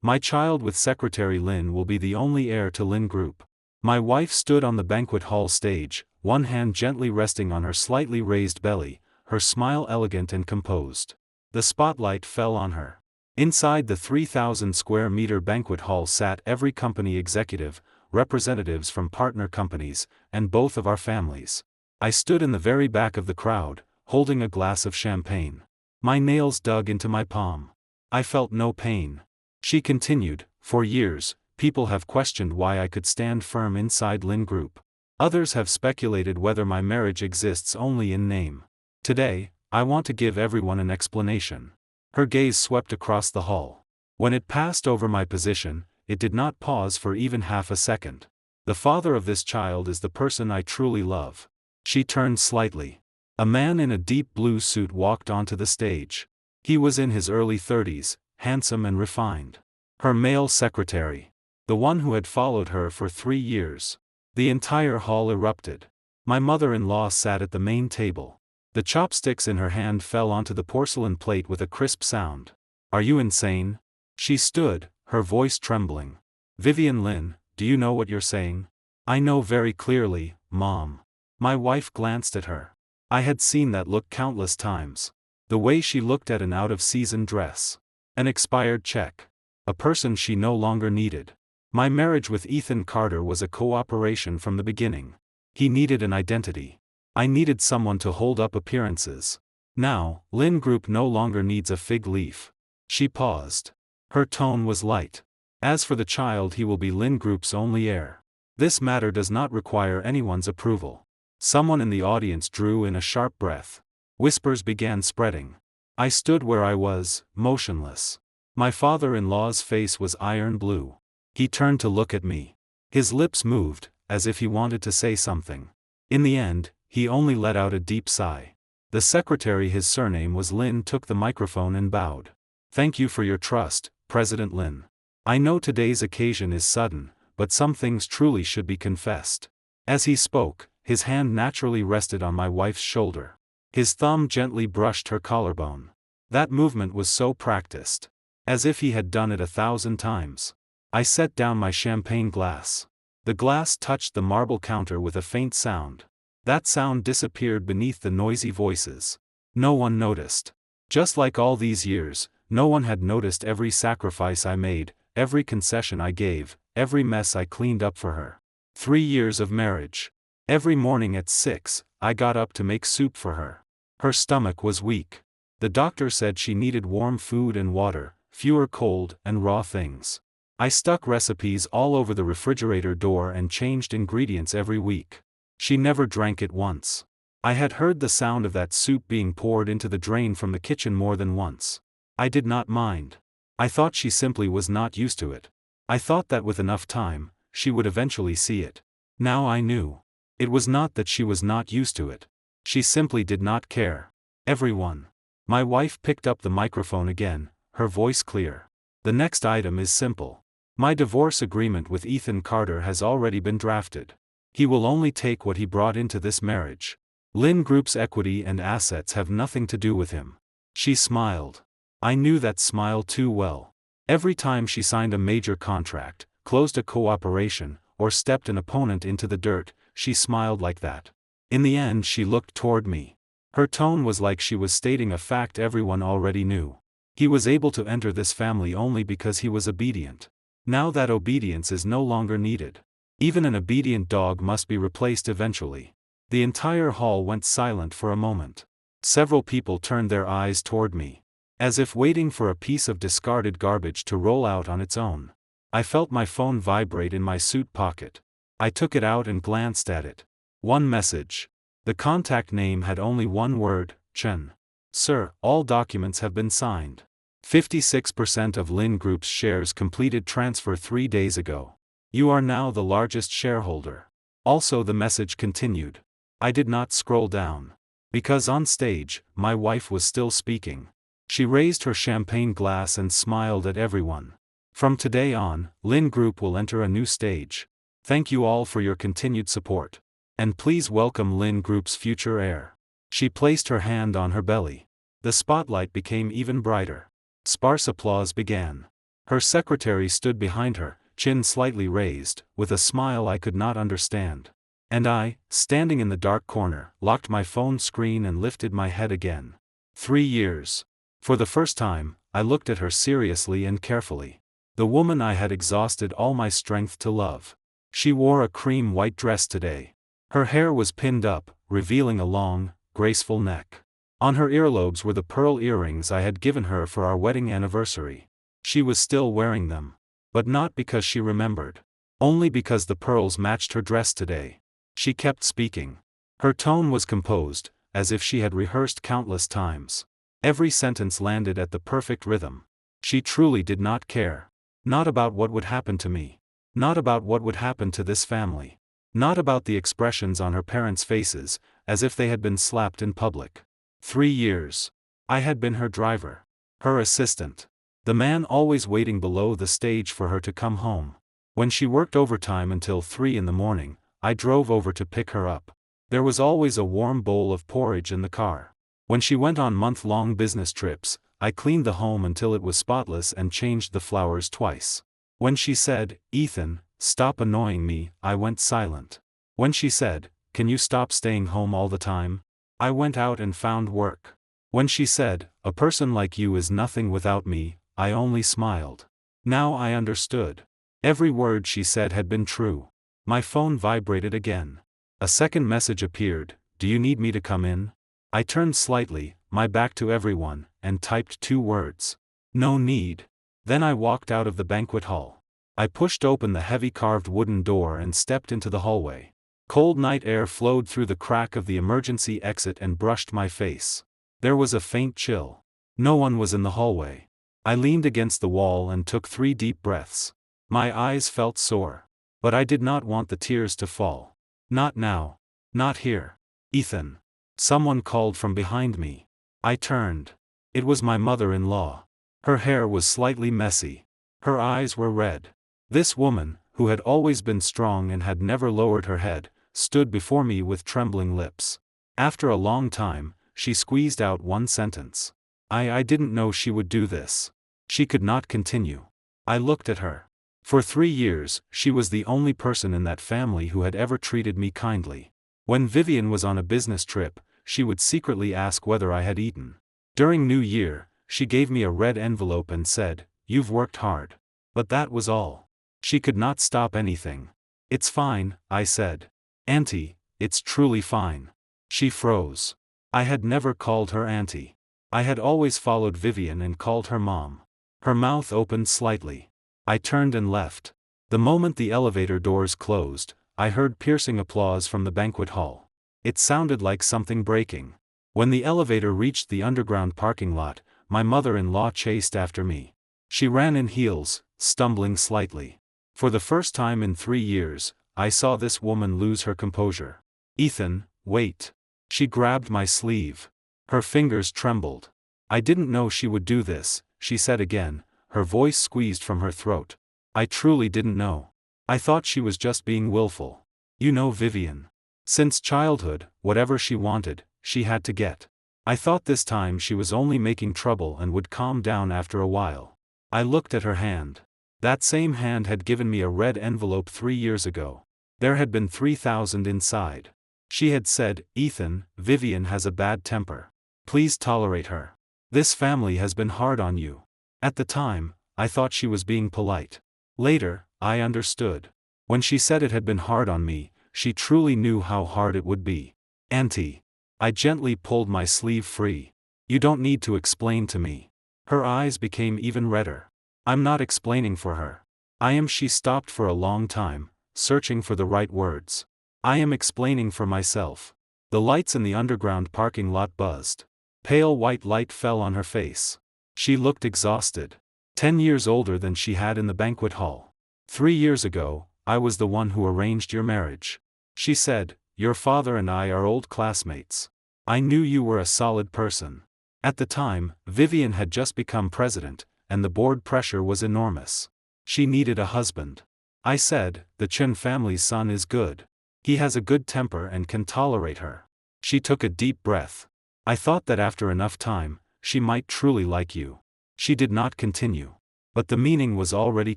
My child with Secretary Lin will be the only heir to Lin Group. My wife stood on the banquet hall stage, one hand gently resting on her slightly raised belly, her smile elegant and composed. The spotlight fell on her. Inside the 3,000 square meter banquet hall sat every company executive, representatives from partner companies, and both of our families. I stood in the very back of the crowd, holding a glass of champagne. My nails dug into my palm. I felt no pain. She continued, for years, people have questioned why I could stand firm inside Lin Group. Others have speculated whether my marriage exists only in name. Today, I want to give everyone an explanation. Her gaze swept across the hall. When it passed over my position, it did not pause for even half a second. The father of this child is the person I truly love. She turned slightly. A man in a deep blue suit walked onto the stage. He was in his early 30s, handsome and refined. Her male secretary. The one who had followed her for 3 years. The entire hall erupted. My mother-in-law sat at the main table. The chopsticks in her hand fell onto the porcelain plate with a crisp sound. Are you insane? She stood, her voice trembling. Vivian Lin, do you know what you're saying? I know very clearly, Mom. My wife glanced at her. I had seen that look countless times. The way she looked at an out-of-season dress. An expired check. A person she no longer needed. My marriage with Ethan Carter was a cooperation from the beginning. He needed an identity. I needed someone to hold up appearances. Now, Lin Group no longer needs a fig leaf. She paused. Her tone was light. As for the child, he will be Lin Group's only heir. This matter does not require anyone's approval. Someone in the audience drew in a sharp breath. Whispers began spreading. I stood where I was, motionless. My father-in-law's face was iron blue. He turned to look at me. His lips moved, as if he wanted to say something. In the end, he only let out a deep sigh. The secretary, his surname was Lin, took the microphone and bowed. Thank you for your trust, President Lin. I know today's occasion is sudden, but some things truly should be confessed. As he spoke, his hand naturally rested on my wife's shoulder. His thumb gently brushed her collarbone. That movement was so practiced. As if he had done it 1,000 times. I set down my champagne glass. The glass touched the marble counter with a faint sound. That sound disappeared beneath the noisy voices. No one noticed. Just like all these years, no one had noticed every sacrifice I made, every concession I gave, every mess I cleaned up for her. 3 years of marriage. Every morning at 6, I got up to make soup for her. Her stomach was weak. The doctor said she needed warm food and water, fewer cold and raw things. I stuck recipes all over the refrigerator door and changed ingredients every week. She never drank it once. I had heard the sound of that soup being poured into the drain from the kitchen more than once. I did not mind. I thought she simply was not used to it. I thought that with enough time, she would eventually see it. Now I knew. It was not that she was not used to it. She simply did not care. Everyone. My wife picked up the microphone again, her voice clear. The next item is simple. My divorce agreement with Ethan Carter has already been drafted. He will only take what he brought into this marriage. Lin Group's equity and assets have nothing to do with him. She smiled. I knew that smile too well. Every time she signed a major contract, closed a cooperation, or stepped an opponent into the dirt, she smiled like that. In the end, she looked toward me. Her tone was like she was stating a fact everyone already knew. He was able to enter this family only because he was obedient. Now that obedience is no longer needed. Even an obedient dog must be replaced eventually. The entire hall went silent for a moment. Several people turned their eyes toward me. As if waiting for a piece of discarded garbage to roll out on its own. I felt my phone vibrate in my suit pocket. I took it out and glanced at it. One message. The contact name had only one word, Chen. Sir, all documents have been signed. 56% of Lin Group's shares completed transfer 3 days ago. You are now the largest shareholder. Also, the message continued. I did not scroll down. Because on stage, my wife was still speaking. She raised her champagne glass and smiled at everyone. From today on, Lin Group will enter a new stage. Thank you all for your continued support. And please welcome Lin Group's future heir. She placed her hand on her belly. The spotlight became even brighter. Sparse applause began. Her secretary stood behind her, chin slightly raised, with a smile I could not understand. And I, standing in the dark corner, locked my phone screen and lifted my head again. 3 years. For the first time, I looked at her seriously and carefully. The woman I had exhausted all my strength to love. She wore a cream white dress today. Her hair was pinned up, revealing a long, graceful neck. On her earlobes were the pearl earrings I had given her for our wedding anniversary. She was still wearing them. But not because she remembered. Only because the pearls matched her dress today. She kept speaking. Her tone was composed, as if she had rehearsed countless times. Every sentence landed at the perfect rhythm. She truly did not care. Not about what would happen to me. Not about what would happen to this family. Not about the expressions on her parents' faces, as if they had been slapped in public. 3 years. I had been her driver. Her assistant. The man always waiting below the stage for her to come home. When she worked overtime until 3 in the morning, I drove over to pick her up. There was always a warm bowl of porridge in the car. When she went on month-long business trips, I cleaned the home until it was spotless and changed the flowers twice. When she said, "Ethan, stop annoying me," I went silent. When she said, "Can you stop staying home all the time?" I went out and found work. When she said, "A person like you is nothing without me," I only smiled. Now I understood. Every word she said had been true. My phone vibrated again. A second message appeared, "Do you need me to come in?" I turned slightly, my back to everyone, and typed 2 words. "No need." Then I walked out of the banquet hall. I pushed open the heavy carved wooden door and stepped into the hallway. Cold night air flowed through the crack of the emergency exit and brushed my face. There was a faint chill. No one was in the hallway. I leaned against the wall and took 3 deep breaths. My eyes felt sore. But I did not want the tears to fall. Not now. Not here. "Ethan." Someone called from behind me. I turned. It was my mother-in-law. Her hair was slightly messy. Her eyes were red. This woman, who had always been strong and had never lowered her head, stood before me with trembling lips. After a long time, she squeezed out one sentence. I didn't know she would do this." She could not continue. I looked at her. For 3 years, she was the only person in that family who had ever treated me kindly. When Vivian was on a business trip, she would secretly ask whether I had eaten. During New Year, she gave me a red envelope and said, "You've worked hard." But that was all. She could not stop anything. "It's fine," I said. "Auntie, it's truly fine." She froze. I had never called her auntie. I had always followed Vivian and called her mom. Her mouth opened slightly. I turned and left. The moment the elevator doors closed, I heard piercing applause from the banquet hall. It sounded like something breaking. When the elevator reached the underground parking lot, my mother-in-law chased after me. She ran in heels, stumbling slightly. For the first time in 3 years, I saw this woman lose her composure. "Ethan, wait." She grabbed my sleeve. Her fingers trembled. "I didn't know she would do this," she said again, her voice squeezed from her throat. "I truly didn't know. I thought she was just being willful. You know Vivian. Since childhood, whatever she wanted, she had to get. I thought this time she was only making trouble and would calm down after a while." I looked at her hand. That same hand had given me a red envelope 3 years ago. There had been 3,000 inside. She had said, "Ethan, Vivian has a bad temper. Please tolerate her. This family has been hard on you." At the time, I thought she was being polite. Later, I understood. When she said it had been hard on me, she truly knew how hard it would be. "Auntie." I gently pulled my sleeve free. "You don't need to explain to me." Her eyes became even redder. "I'm not explaining for her. I am." She stopped for a long time, searching for the right words. "I am explaining for myself." The lights in the underground parking lot buzzed. Pale white light fell on her face. She looked exhausted. 10 years older than she had in the banquet hall. 3 years ago, I was the one who arranged your marriage. She said, "Your father and I are old classmates. I knew you were a solid person." At the time, Vivian had just become president, and the board pressure was enormous. She needed a husband. I said, "The Chen family's son is good. He has a good temper and can tolerate her." She took a deep breath. "I thought that after enough time, she might truly like you." She did not continue. But the meaning was already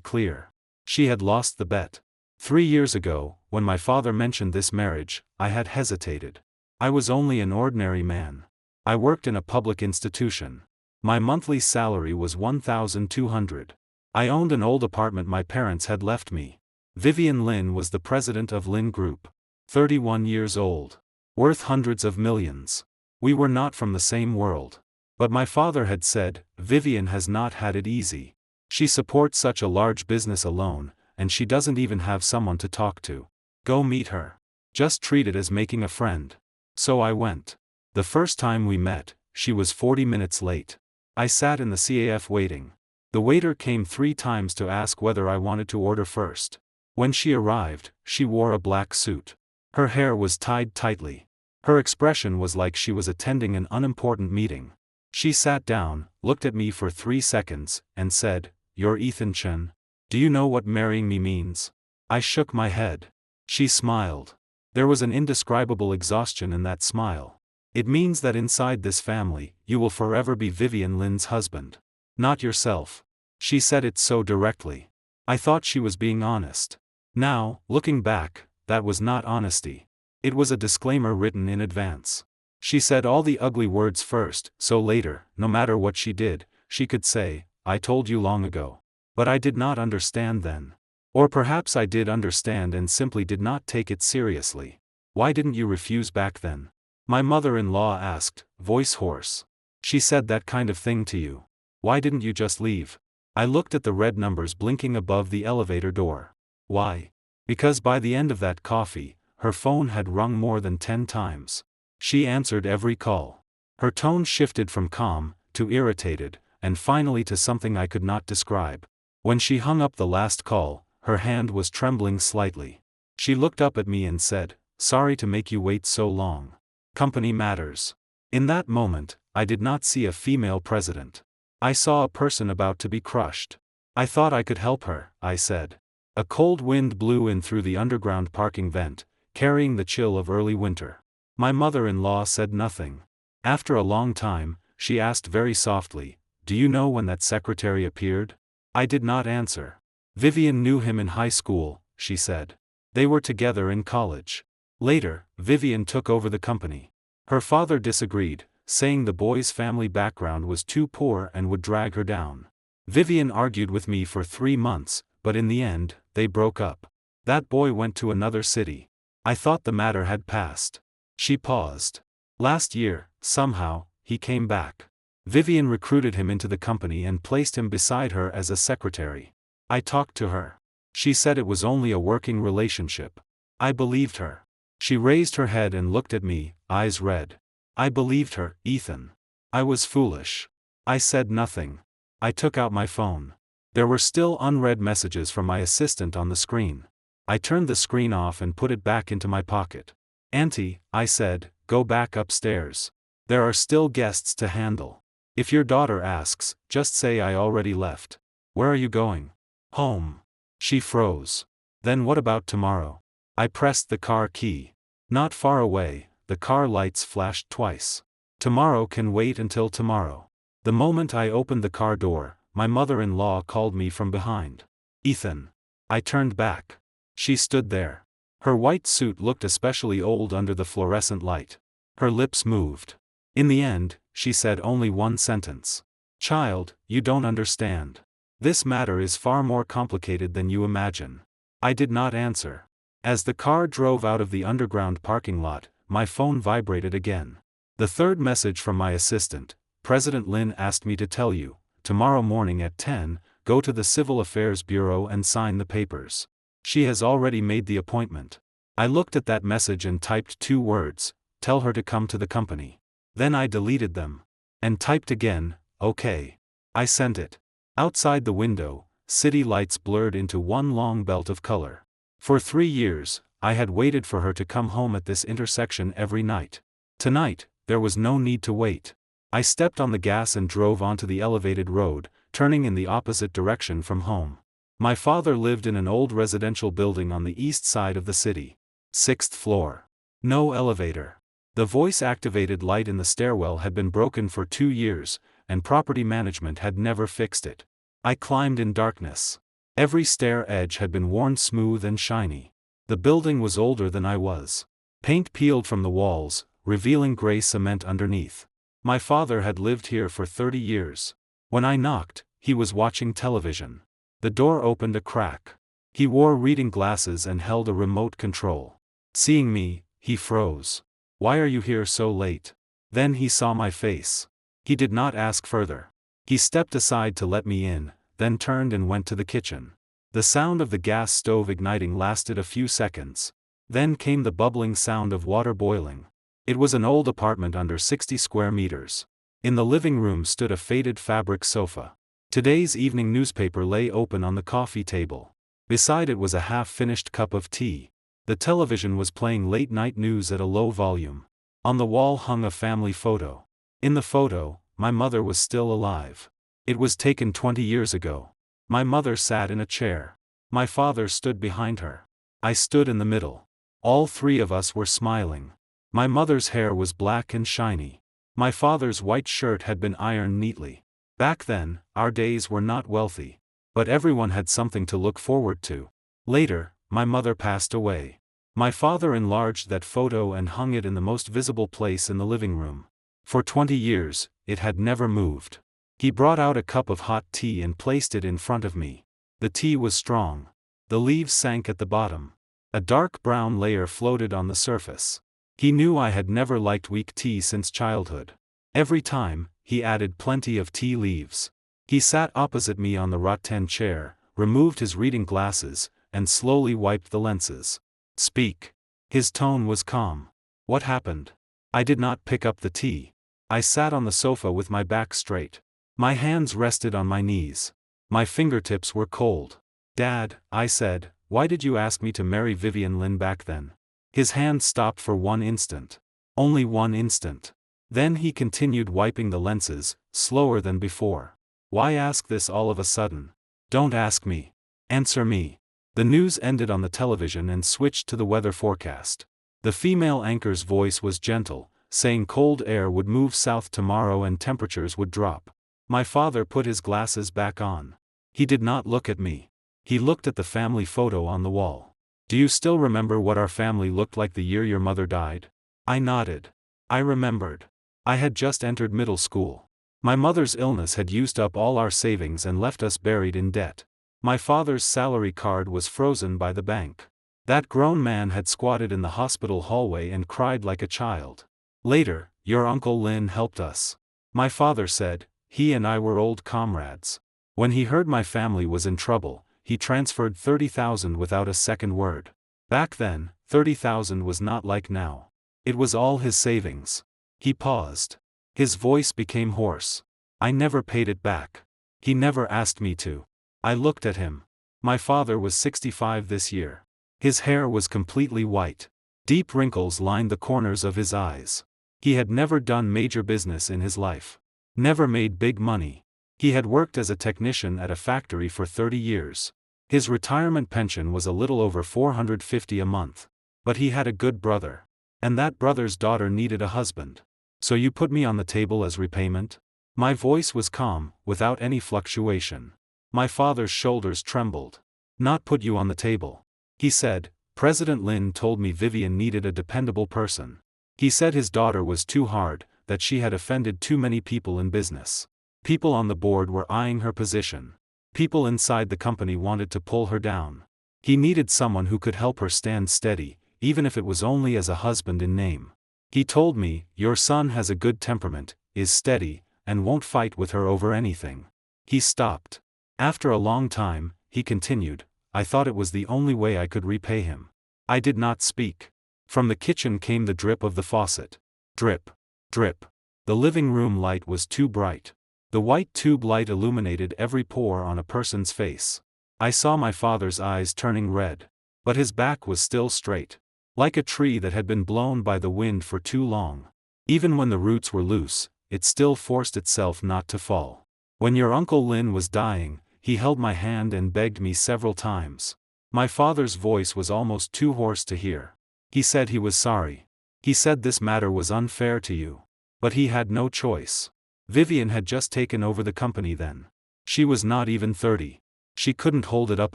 clear. She had lost the bet. 3 years ago, when my father mentioned this marriage, I had hesitated. I was only an ordinary man. I worked in a public institution. My monthly salary was $1,200. I owned an old apartment my parents had left me. Vivian Lin was the president of Lin Group. 31 years old. Worth hundreds of millions. We were not from the same world. But my father had said, Vivian has not had it easy. She supports such a large business alone, and she doesn't even have someone to talk to. Go meet her. Just treat it as making a friend. So I went. The first time we met, she was 40 minutes late. I sat in the CAF waiting. The waiter came 3 times to ask whether I wanted to order first. When she arrived, she wore a black suit. Her hair was tied tightly. Her expression was like she was attending an unimportant meeting. She sat down, looked at me for 3 seconds, and said, "You're Ethan Chen? Do you know what marrying me means?" I shook my head. She smiled. There was an indescribable exhaustion in that smile. "It means that inside this family, you will forever be Vivian Lin's husband. Not yourself." She said it so directly. I thought she was being honest. Now, looking back, that was not honesty. It was a disclaimer written in advance. She said all the ugly words first, so later, no matter what she did, she could say, "I told you long ago." But I did not understand then. Or perhaps I did understand and simply did not take it seriously. "Why didn't you refuse back then?" My mother-in-law asked, voice hoarse. "She said that kind of thing to you. Why didn't you just leave?" I looked at the red numbers blinking above the elevator door. Why? Because by the end of that coffee, her phone had rung more than 10 times. She answered every call. Her tone shifted from calm, to irritated, and finally to something I could not describe. When she hung up the last call, her hand was trembling slightly. She looked up at me and said, "Sorry to make you wait so long. Company matters." In that moment, I did not see a female president. I saw a person about to be crushed. "I thought I could help her," I said. A cold wind blew in through the underground parking vent, carrying the chill of early winter. My mother-in-law said nothing. After a long time, she asked very softly, "Do you know when that secretary appeared?" I did not answer. "Vivian knew him in high school," she said. "They were together in college. Later, Vivian took over the company. Her father disagreed, saying the boy's family background was too poor and would drag her down. Vivian argued with me for 3 months, but in the end, they broke up. That boy went to another city. I thought the matter had passed." She paused. "Last year, somehow, he came back. Vivian recruited him into the company and placed him beside her as a secretary. I talked to her. She said it was only a working relationship. I believed her. She raised her head and looked at me, eyes red. I believed her, Ethan. I was foolish. I said nothing. I took out my phone. There were still unread messages from my assistant on the screen. I turned the screen off and put it back into my pocket. "Auntie," I said, "go back upstairs. There are still guests to handle. If your daughter asks, just say I already left." "Where are you going?" "Home." She froze. "Then what about tomorrow?" I pressed the car key. Not far away, the car lights flashed twice. "Tomorrow can wait until tomorrow." The moment I opened the car door, my mother-in-law called me from behind. "Ethan." I turned back. She stood there. Her white suit looked especially old under the fluorescent light. Her lips moved. In the end, she said only one sentence. "Child, you don't understand. This matter is far more complicated than you imagine." I did not answer. As the car drove out of the underground parking lot, my phone vibrated again. The third message from my assistant: "President Lin asked me to tell you, tomorrow morning at 10, go to the Civil Affairs Bureau and sign the papers. She has already made the appointment." I looked at that message and typed 2 words, "Tell her to come to the company." Then I deleted them. And typed again, "Okay." I sent it. Outside the window, city lights blurred into one long belt of color. For 3 years, I had waited for her to come home at this intersection every night. Tonight, there was no need to wait. I stepped on the gas and drove onto the elevated road, turning in the opposite direction from home. My father lived in an old residential building on the east side of the city. 6th floor. No elevator. The voice-activated light in the stairwell had been broken for 2 years, and property management had never fixed it. I climbed in darkness. Every stair edge had been worn smooth and shiny. The building was older than I was. Paint peeled from the walls, revealing gray cement underneath. My father had lived here for 30 years. When I knocked, he was watching television. The door opened a crack. He wore reading glasses and held a remote control. Seeing me, he froze. "Why are you here so late?" Then he saw my face. He did not ask further. He stepped aside to let me in, then turned and went to the kitchen. The sound of the gas stove igniting lasted a few seconds. Then came the bubbling sound of water boiling. It was an old apartment under 60 square meters. In the living room stood a faded fabric sofa. Today's evening newspaper lay open on the coffee table. Beside it was a half-finished cup of tea. The television was playing late-night news at a low volume. On the wall hung a family photo. In the photo, my mother was still alive. It was taken 20 years ago. My mother sat in a chair. My father stood behind her. I stood in the middle. All three of us were smiling. My mother's hair was black and shiny. My father's white shirt had been ironed neatly. Back then, our days were not wealthy. But everyone had something to look forward to. Later, my mother passed away. My father enlarged that photo and hung it in the most visible place in the living room. For 20 years, it had never moved. He brought out a cup of hot tea and placed it in front of me. The tea was strong. The leaves sank at the bottom. A dark brown layer floated on the surface. He knew I had never liked weak tea since childhood. Every time, he added plenty of tea leaves. He sat opposite me on the rattan chair, removed his reading glasses, and slowly wiped the lenses. "Speak." His tone was calm. "What happened?" I did not pick up the tea. I sat on the sofa with my back straight. My hands rested on my knees. My fingertips were cold. "Dad," I said, "why did you ask me to marry Vivian Lynn back then?" His hand stopped for one instant. Only one instant. Then he continued wiping the lenses, slower than before. "Why ask this all of a sudden? Don't ask me. Answer me." The news ended on the television and switched to the weather forecast. The female anchor's voice was gentle, saying cold air would move south tomorrow and temperatures would drop. My father put his glasses back on. He did not look at me. He looked at the family photo on the wall. "Do you still remember what our family looked like the year your mother died?" I nodded. I remembered. I had just entered middle school. My mother's illness had used up all our savings and left us buried in debt. My father's salary card was frozen by the bank. That grown man had squatted in the hospital hallway and cried like a child. Later, your Uncle Lin helped us. My father said, he and I were old comrades. When he heard my family was in trouble, he transferred 30,000 without a second word. Back then, 30,000 was not like now. It was all his savings. He paused. His voice became hoarse. I never paid it back. He never asked me to. I looked at him. My father was 65 this year. His hair was completely white. Deep wrinkles lined the corners of his eyes. He had never done major business in his life. Never made big money. He had worked as a technician at a factory for 30 years. His retirement pension was a little over $450 a month. But he had a good brother. And that brother's daughter needed a husband. "So you put me on the table as repayment?" My voice was calm, without any fluctuation. My father's shoulders trembled. "Not put you on the table." He said, "President Lin told me Vivian needed a dependable person. He said his daughter was too hard, that she had offended too many people in business. People on the board were eyeing her position. People inside the company wanted to pull her down. He needed someone who could help her stand steady, even if it was only as a husband in name. He told me, your son has a good temperament, is steady, and won't fight with her over anything." He stopped. After a long time, he continued, "I thought it was the only way I could repay him." I did not speak. From the kitchen came the drip of the faucet. Drip. Drip. The living room light was too bright. The white tube light illuminated every pore on a person's face. I saw my father's eyes turning red. But his back was still straight. Like a tree that had been blown by the wind for too long. Even when the roots were loose, it still forced itself not to fall. When your Uncle Lin was dying, he held my hand and begged me several times. My father's voice was almost too hoarse to hear. He said he was sorry. He said this matter was unfair to you. But he had no choice. Vivian had just taken over the company then. She was not even 30. She couldn't hold it up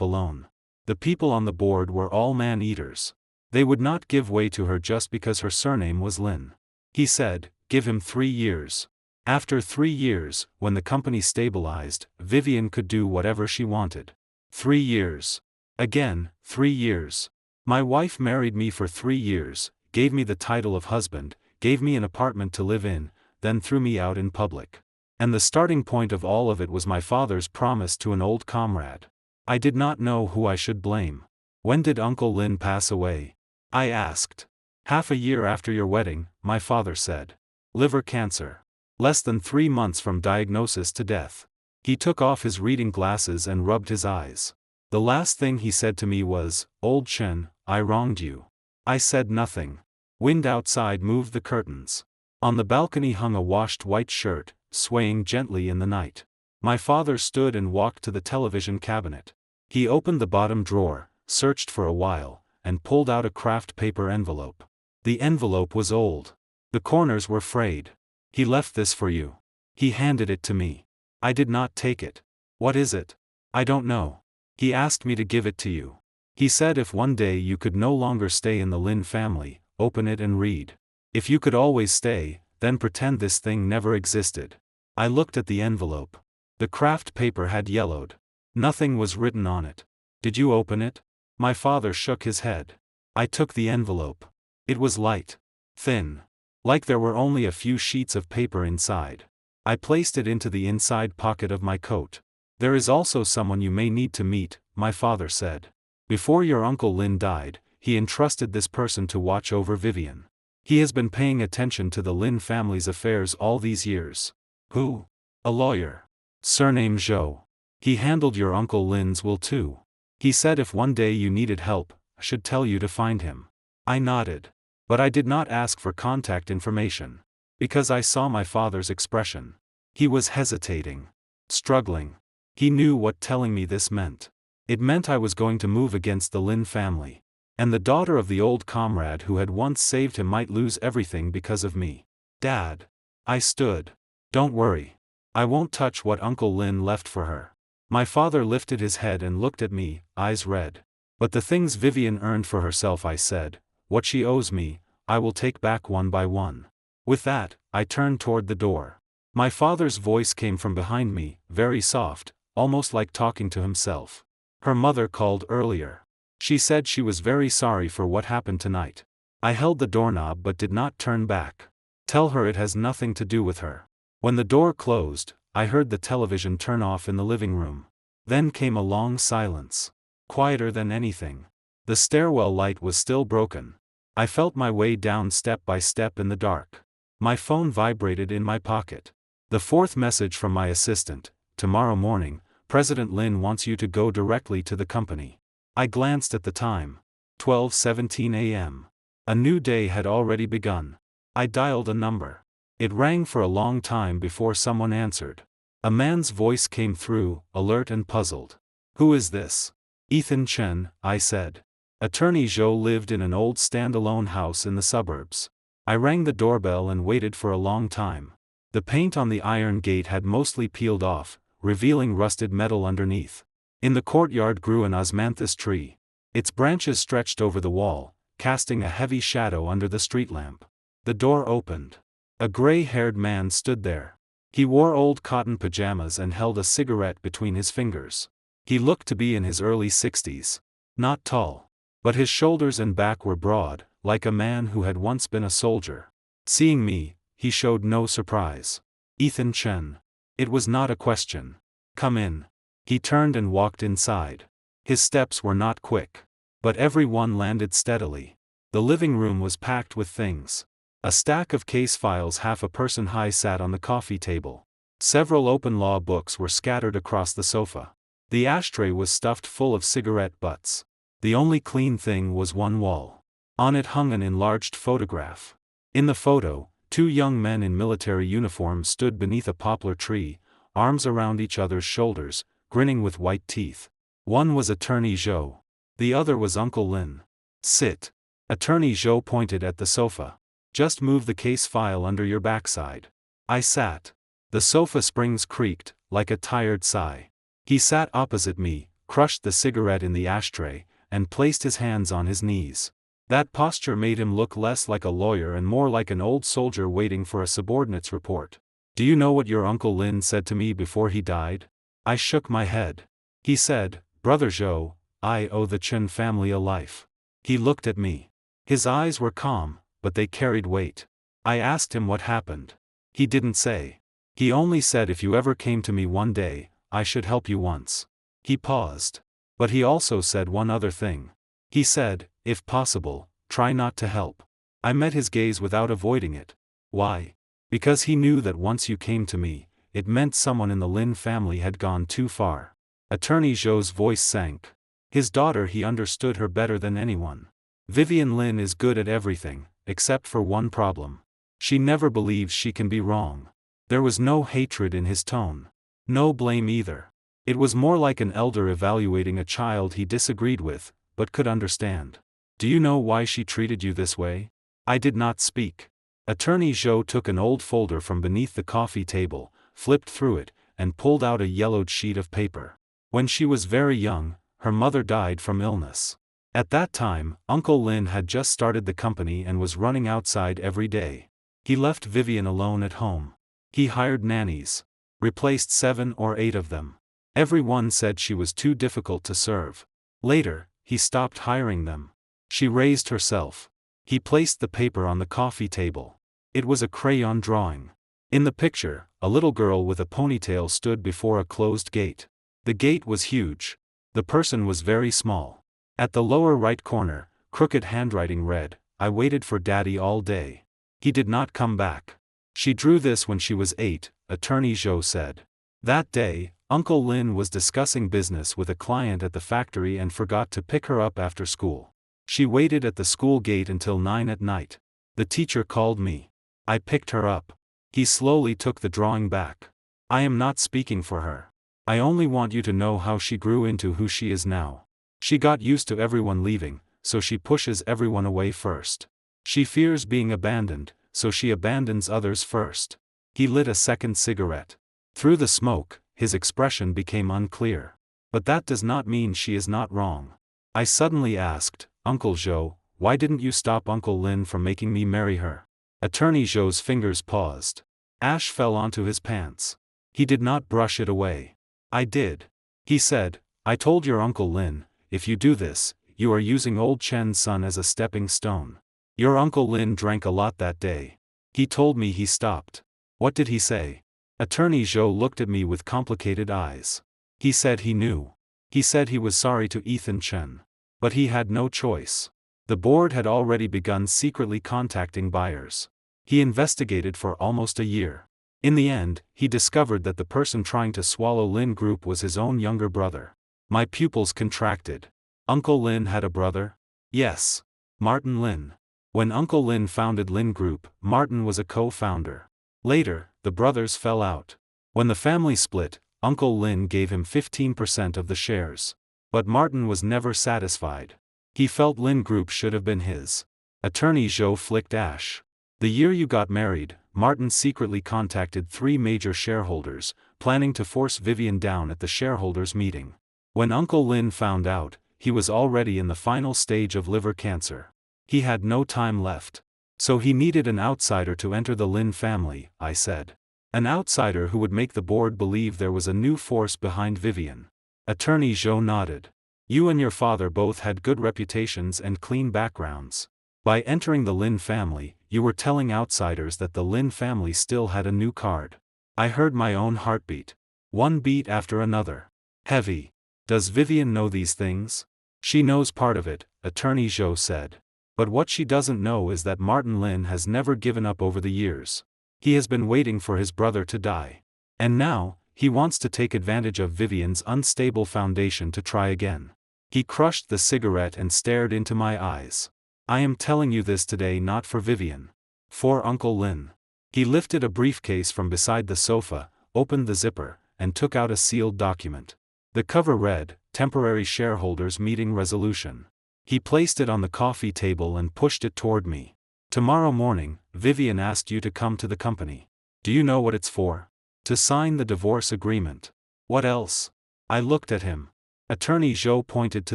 alone. The people on the board were all man-eaters. They would not give way to her just because her surname was Lin. He said, give him 3 years. After 3 years, when the company stabilized, Vivian could do whatever she wanted. 3 years. Again, 3 years. My wife married me for 3 years, gave me the title of husband, gave me an apartment to live in, then threw me out in public. And the starting point of all of it was my father's promise to an old comrade. I did not know who I should blame. When did Uncle Lin pass away? I asked. Half a year after your wedding, my father said. Liver cancer. Less than 3 months from diagnosis to death. He took off his reading glasses and rubbed his eyes. The last thing he said to me was, Old Chen, I wronged you. I said nothing. Wind outside moved the curtains. On the balcony hung a washed white shirt, swaying gently in the night. My father stood and walked to the television cabinet. He opened the bottom drawer, searched for a while, and pulled out a craft paper envelope. The envelope was old. The corners were frayed. He left this for you. He handed it to me. I did not take it. What is it? I don't know. He asked me to give it to you. He said if one day you could no longer stay in the Lin family, open it and read. If you could always stay, then pretend this thing never existed. I looked at the envelope. The craft paper had yellowed. Nothing was written on it. Did you open it? My father shook his head. I took the envelope. It was light. Thin. Like there were only a few sheets of paper inside. I placed it into the inside pocket of my coat. There is also someone you may need to meet, my father said. Before your Uncle Lin died, he entrusted this person to watch over Vivian. He has been paying attention to the Lin family's affairs all these years. Who? A lawyer. Surname Zhou. He handled your Uncle Lin's will too. He said if one day you needed help, I should tell you to find him. I nodded. But I did not ask for contact information. Because I saw my father's expression. He was hesitating. Struggling. He knew what telling me this meant. It meant I was going to move against the Lin family. And the daughter of the old comrade who had once saved him might lose everything because of me. Dad. I stood. Don't worry. I won't touch what Uncle Lin left for her. My father lifted his head and looked at me, eyes red. But the things Vivian earned for herself, I said, what she owes me, I will take back one by one. With that, I turned toward the door. My father's voice came from behind me, very soft, almost like talking to himself. Her mother called earlier. She said she was very sorry for what happened tonight. I held the doorknob but did not turn back. Tell her it has nothing to do with her. When the door closed, I heard the television turn off in the living room. Then came a long silence. Quieter than anything. The stairwell light was still broken. I felt my way down step by step in the dark. My phone vibrated in my pocket. The fourth message from my assistant. Tomorrow morning, President Lin wants you to go directly to the company. I glanced at the time. 12:17 a.m. A new day had already begun. I dialed a number. It rang for a long time before someone answered. A man's voice came through, alert and puzzled. Who is this? Ethan Chen, I said. Attorney Zhou lived in an old standalone house in the suburbs. I rang the doorbell and waited for a long time. The paint on the iron gate had mostly peeled off, revealing rusted metal underneath. In the courtyard grew an osmanthus tree. Its branches stretched over the wall, casting a heavy shadow under the street lamp. The door opened. A gray-haired man stood there. He wore old cotton pajamas and held a cigarette between his fingers. He looked to be in his early 60s. Not tall. But his shoulders and back were broad, like a man who had once been a soldier. Seeing me, he showed no surprise. Ethan Chen. It was not a question. Come in. He turned and walked inside. His steps were not quick. But every one landed steadily. The living room was packed with things. A stack of case files half a person high sat on the coffee table. Several open law books were scattered across the sofa. The ashtray was stuffed full of cigarette butts. The only clean thing was one wall. On it hung an enlarged photograph. In the photo, 2 young men in military uniforms stood beneath a poplar tree, arms around each other's shoulders, grinning with white teeth. One was Attorney Zhou. The other was Uncle Lin. Sit. Attorney Zhou pointed at the sofa. Just move the case file under your backside. I sat. The sofa springs creaked, like a tired sigh. He sat opposite me, crushed the cigarette in the ashtray, and placed his hands on his knees. That posture made him look less like a lawyer and more like an old soldier waiting for a subordinate's report. "Do you know what your Uncle Lin said to me before he died?" I shook my head. "He said, 'Brother Zhou, I owe the Chen family a life.'" He looked at me. His eyes were calm, but they carried weight. I asked him what happened. He didn't say. He only said if you ever came to me one day, I should help you once. He paused. But he also said one other thing. He said, if possible, try not to help. I met his gaze without avoiding it. Why? Because he knew that once you came to me, it meant someone in the Lin family had gone too far. Attorney Zhou's voice sank. His daughter, he understood her better than anyone. Vivian Lin is good at everything, except for one problem. She never believes she can be wrong. There was no hatred in his tone. No blame either. It was more like an elder evaluating a child he disagreed with, but could understand. "Do you know why she treated you this way?" I did not speak. Attorney Zhou took an old folder from beneath the coffee table, flipped through it, and pulled out a yellowed sheet of paper. When she was very young, her mother died from illness. At that time, Uncle Lin had just started the company and was running outside every day. He left Vivian alone at home. He hired nannies. Replaced 7 or 8 of them. Everyone said she was too difficult to serve. Later, he stopped hiring them. She raised herself. He placed the paper on the coffee table. It was a crayon drawing. In the picture, a little girl with a ponytail stood before a closed gate. The gate was huge. The person was very small. At the lower right corner, crooked handwriting read, "I waited for Daddy all day. He did not come back." She drew this when she was 8, Attorney Zhou said. That day, Uncle Lin was discussing business with a client at the factory and forgot to pick her up after school. She waited at the school gate until 9 at night. The teacher called me. I picked her up. He slowly took the drawing back. "I am not speaking for her. I only want you to know how she grew into who she is now. She got used to everyone leaving, so she pushes everyone away first. She fears being abandoned, so she abandons others first." He lit a second cigarette. Through the smoke, his expression became unclear. "But that does not mean she is not wrong." I suddenly asked, "Uncle Zhou, why didn't you stop Uncle Lin from making me marry her?" Attorney Zhou's fingers paused. Ash fell onto his pants. He did not brush it away. "I did." He said, "I told your Uncle Lin, if you do this, you are using old Chen's son as a stepping stone. Your Uncle Lin drank a lot that day. He told me he stopped." "What did he say?" Attorney Zhou looked at me with complicated eyes. "He said he knew. He said he was sorry to Ethan Chen. But he had no choice. The board had already begun secretly contacting buyers. He investigated for almost a year. In the end, he discovered that the person trying to swallow Lin Group was his own younger brother." My pupils contracted. "Uncle Lin had a brother?" "Yes. Martin Lin. When Uncle Lin founded Lin Group, Martin was a co-founder. Later, the brothers fell out. When the family split, Uncle Lin gave him 15% of the shares. But Martin was never satisfied. He felt Lin Group should have been his." Attorney Zhou flicked ash. "The year you got married, Martin secretly contacted 3 major shareholders, planning to force Vivian down at the shareholders' meeting. When Uncle Lin found out, he was already in the final stage of liver cancer. He had no time left. So he needed an outsider to enter the Lin family," I said. "An outsider who would make the board believe there was a new force behind Vivian." Attorney Zhou nodded. "You and your father both had good reputations and clean backgrounds. By entering the Lin family, you were telling outsiders that the Lin family still had a new card." I heard my own heartbeat. One beat after another. Heavy. "Does Vivian know these things?" "She knows part of it," Attorney Zhou said. "But what she doesn't know is that Martin Lin has never given up over the years. He has been waiting for his brother to die. And now, he wants to take advantage of Vivian's unstable foundation to try again." He crushed the cigarette and stared into my eyes. "I am telling you this today not for Vivian. For Uncle Lin." He lifted a briefcase from beside the sofa, opened the zipper, and took out a sealed document. The cover read, "Temporary Shareholders Meeting Resolution." He placed it on the coffee table and pushed it toward me. "Tomorrow morning, Vivian asked you to come to the company. Do you know what it's for?" To sign the divorce agreement. What else? I looked at him. Attorney Zhou pointed to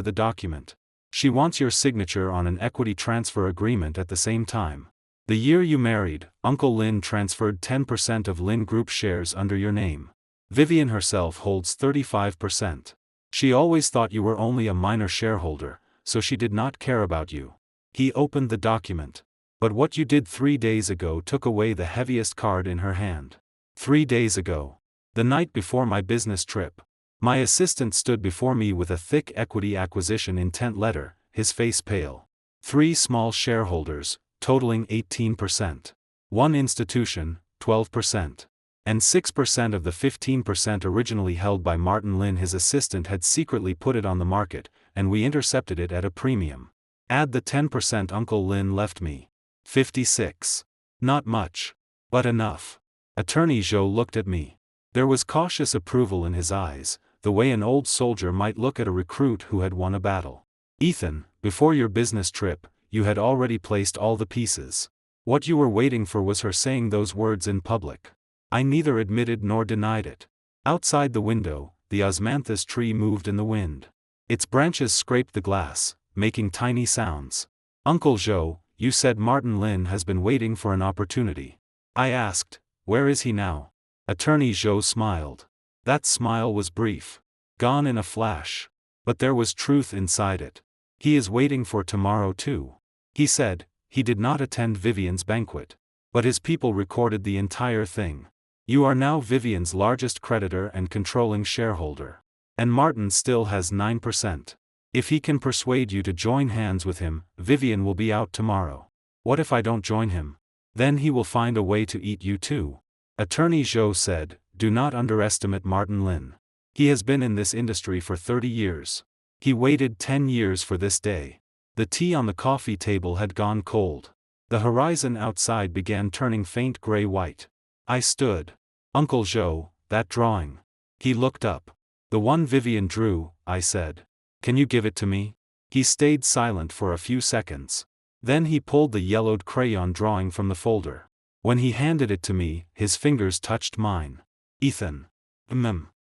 the document. She wants your signature on an equity transfer agreement at the same time. The year you married, Uncle Lin transferred 10% of Lin Group shares under your name. Vivian herself holds 35%. She always thought you were only a minor shareholder, so she did not care about you. He opened the document. But what you did 3 days ago took away the heaviest card in her hand. 3 days ago. The night before my business trip. My assistant stood before me with a thick equity acquisition intent letter, his face pale. 3 small shareholders, totaling 18%. 1 institution, 12%. And 6% of the 15% originally held by Martin Lin. His assistant had secretly put it on the market, and we intercepted it at a premium. Add the 10% Uncle Lin left me. 56. Not much. But enough. Attorney Zhou looked at me. There was cautious approval in his eyes, the way an old soldier might look at a recruit who had won a battle. Ethan, before your business trip, you had already placed all the pieces. What you were waiting for was her saying those words in public. I neither admitted nor denied it. Outside the window, the osmanthus tree moved in the wind. Its branches scraped the glass, making tiny sounds. Uncle Zhou, you said Martin Lin has been waiting for an opportunity. I asked, where is he now? Attorney Zhou smiled. That smile was brief. Gone in a flash. But there was truth inside it. He is waiting for tomorrow too. He said, he did not attend Vivian's banquet. But his people recorded the entire thing. You are now Vivian's largest creditor and controlling shareholder. And Martin still has 9%. If he can persuade you to join hands with him, Vivian will be out tomorrow. What if I don't join him? Then he will find a way to eat you too. Attorney Zhou said, do not underestimate Martin Lin. He has been in this industry for 30 years. He waited 10 years for this day. The tea on the coffee table had gone cold. The horizon outside began turning faint gray-white. I stood. Uncle Zhou, that drawing. He looked up. The one Vivian drew, I said. Can you give it to me? He stayed silent for a few seconds. Then he pulled the yellowed crayon drawing from the folder. When he handed it to me, his fingers touched mine. Ethan.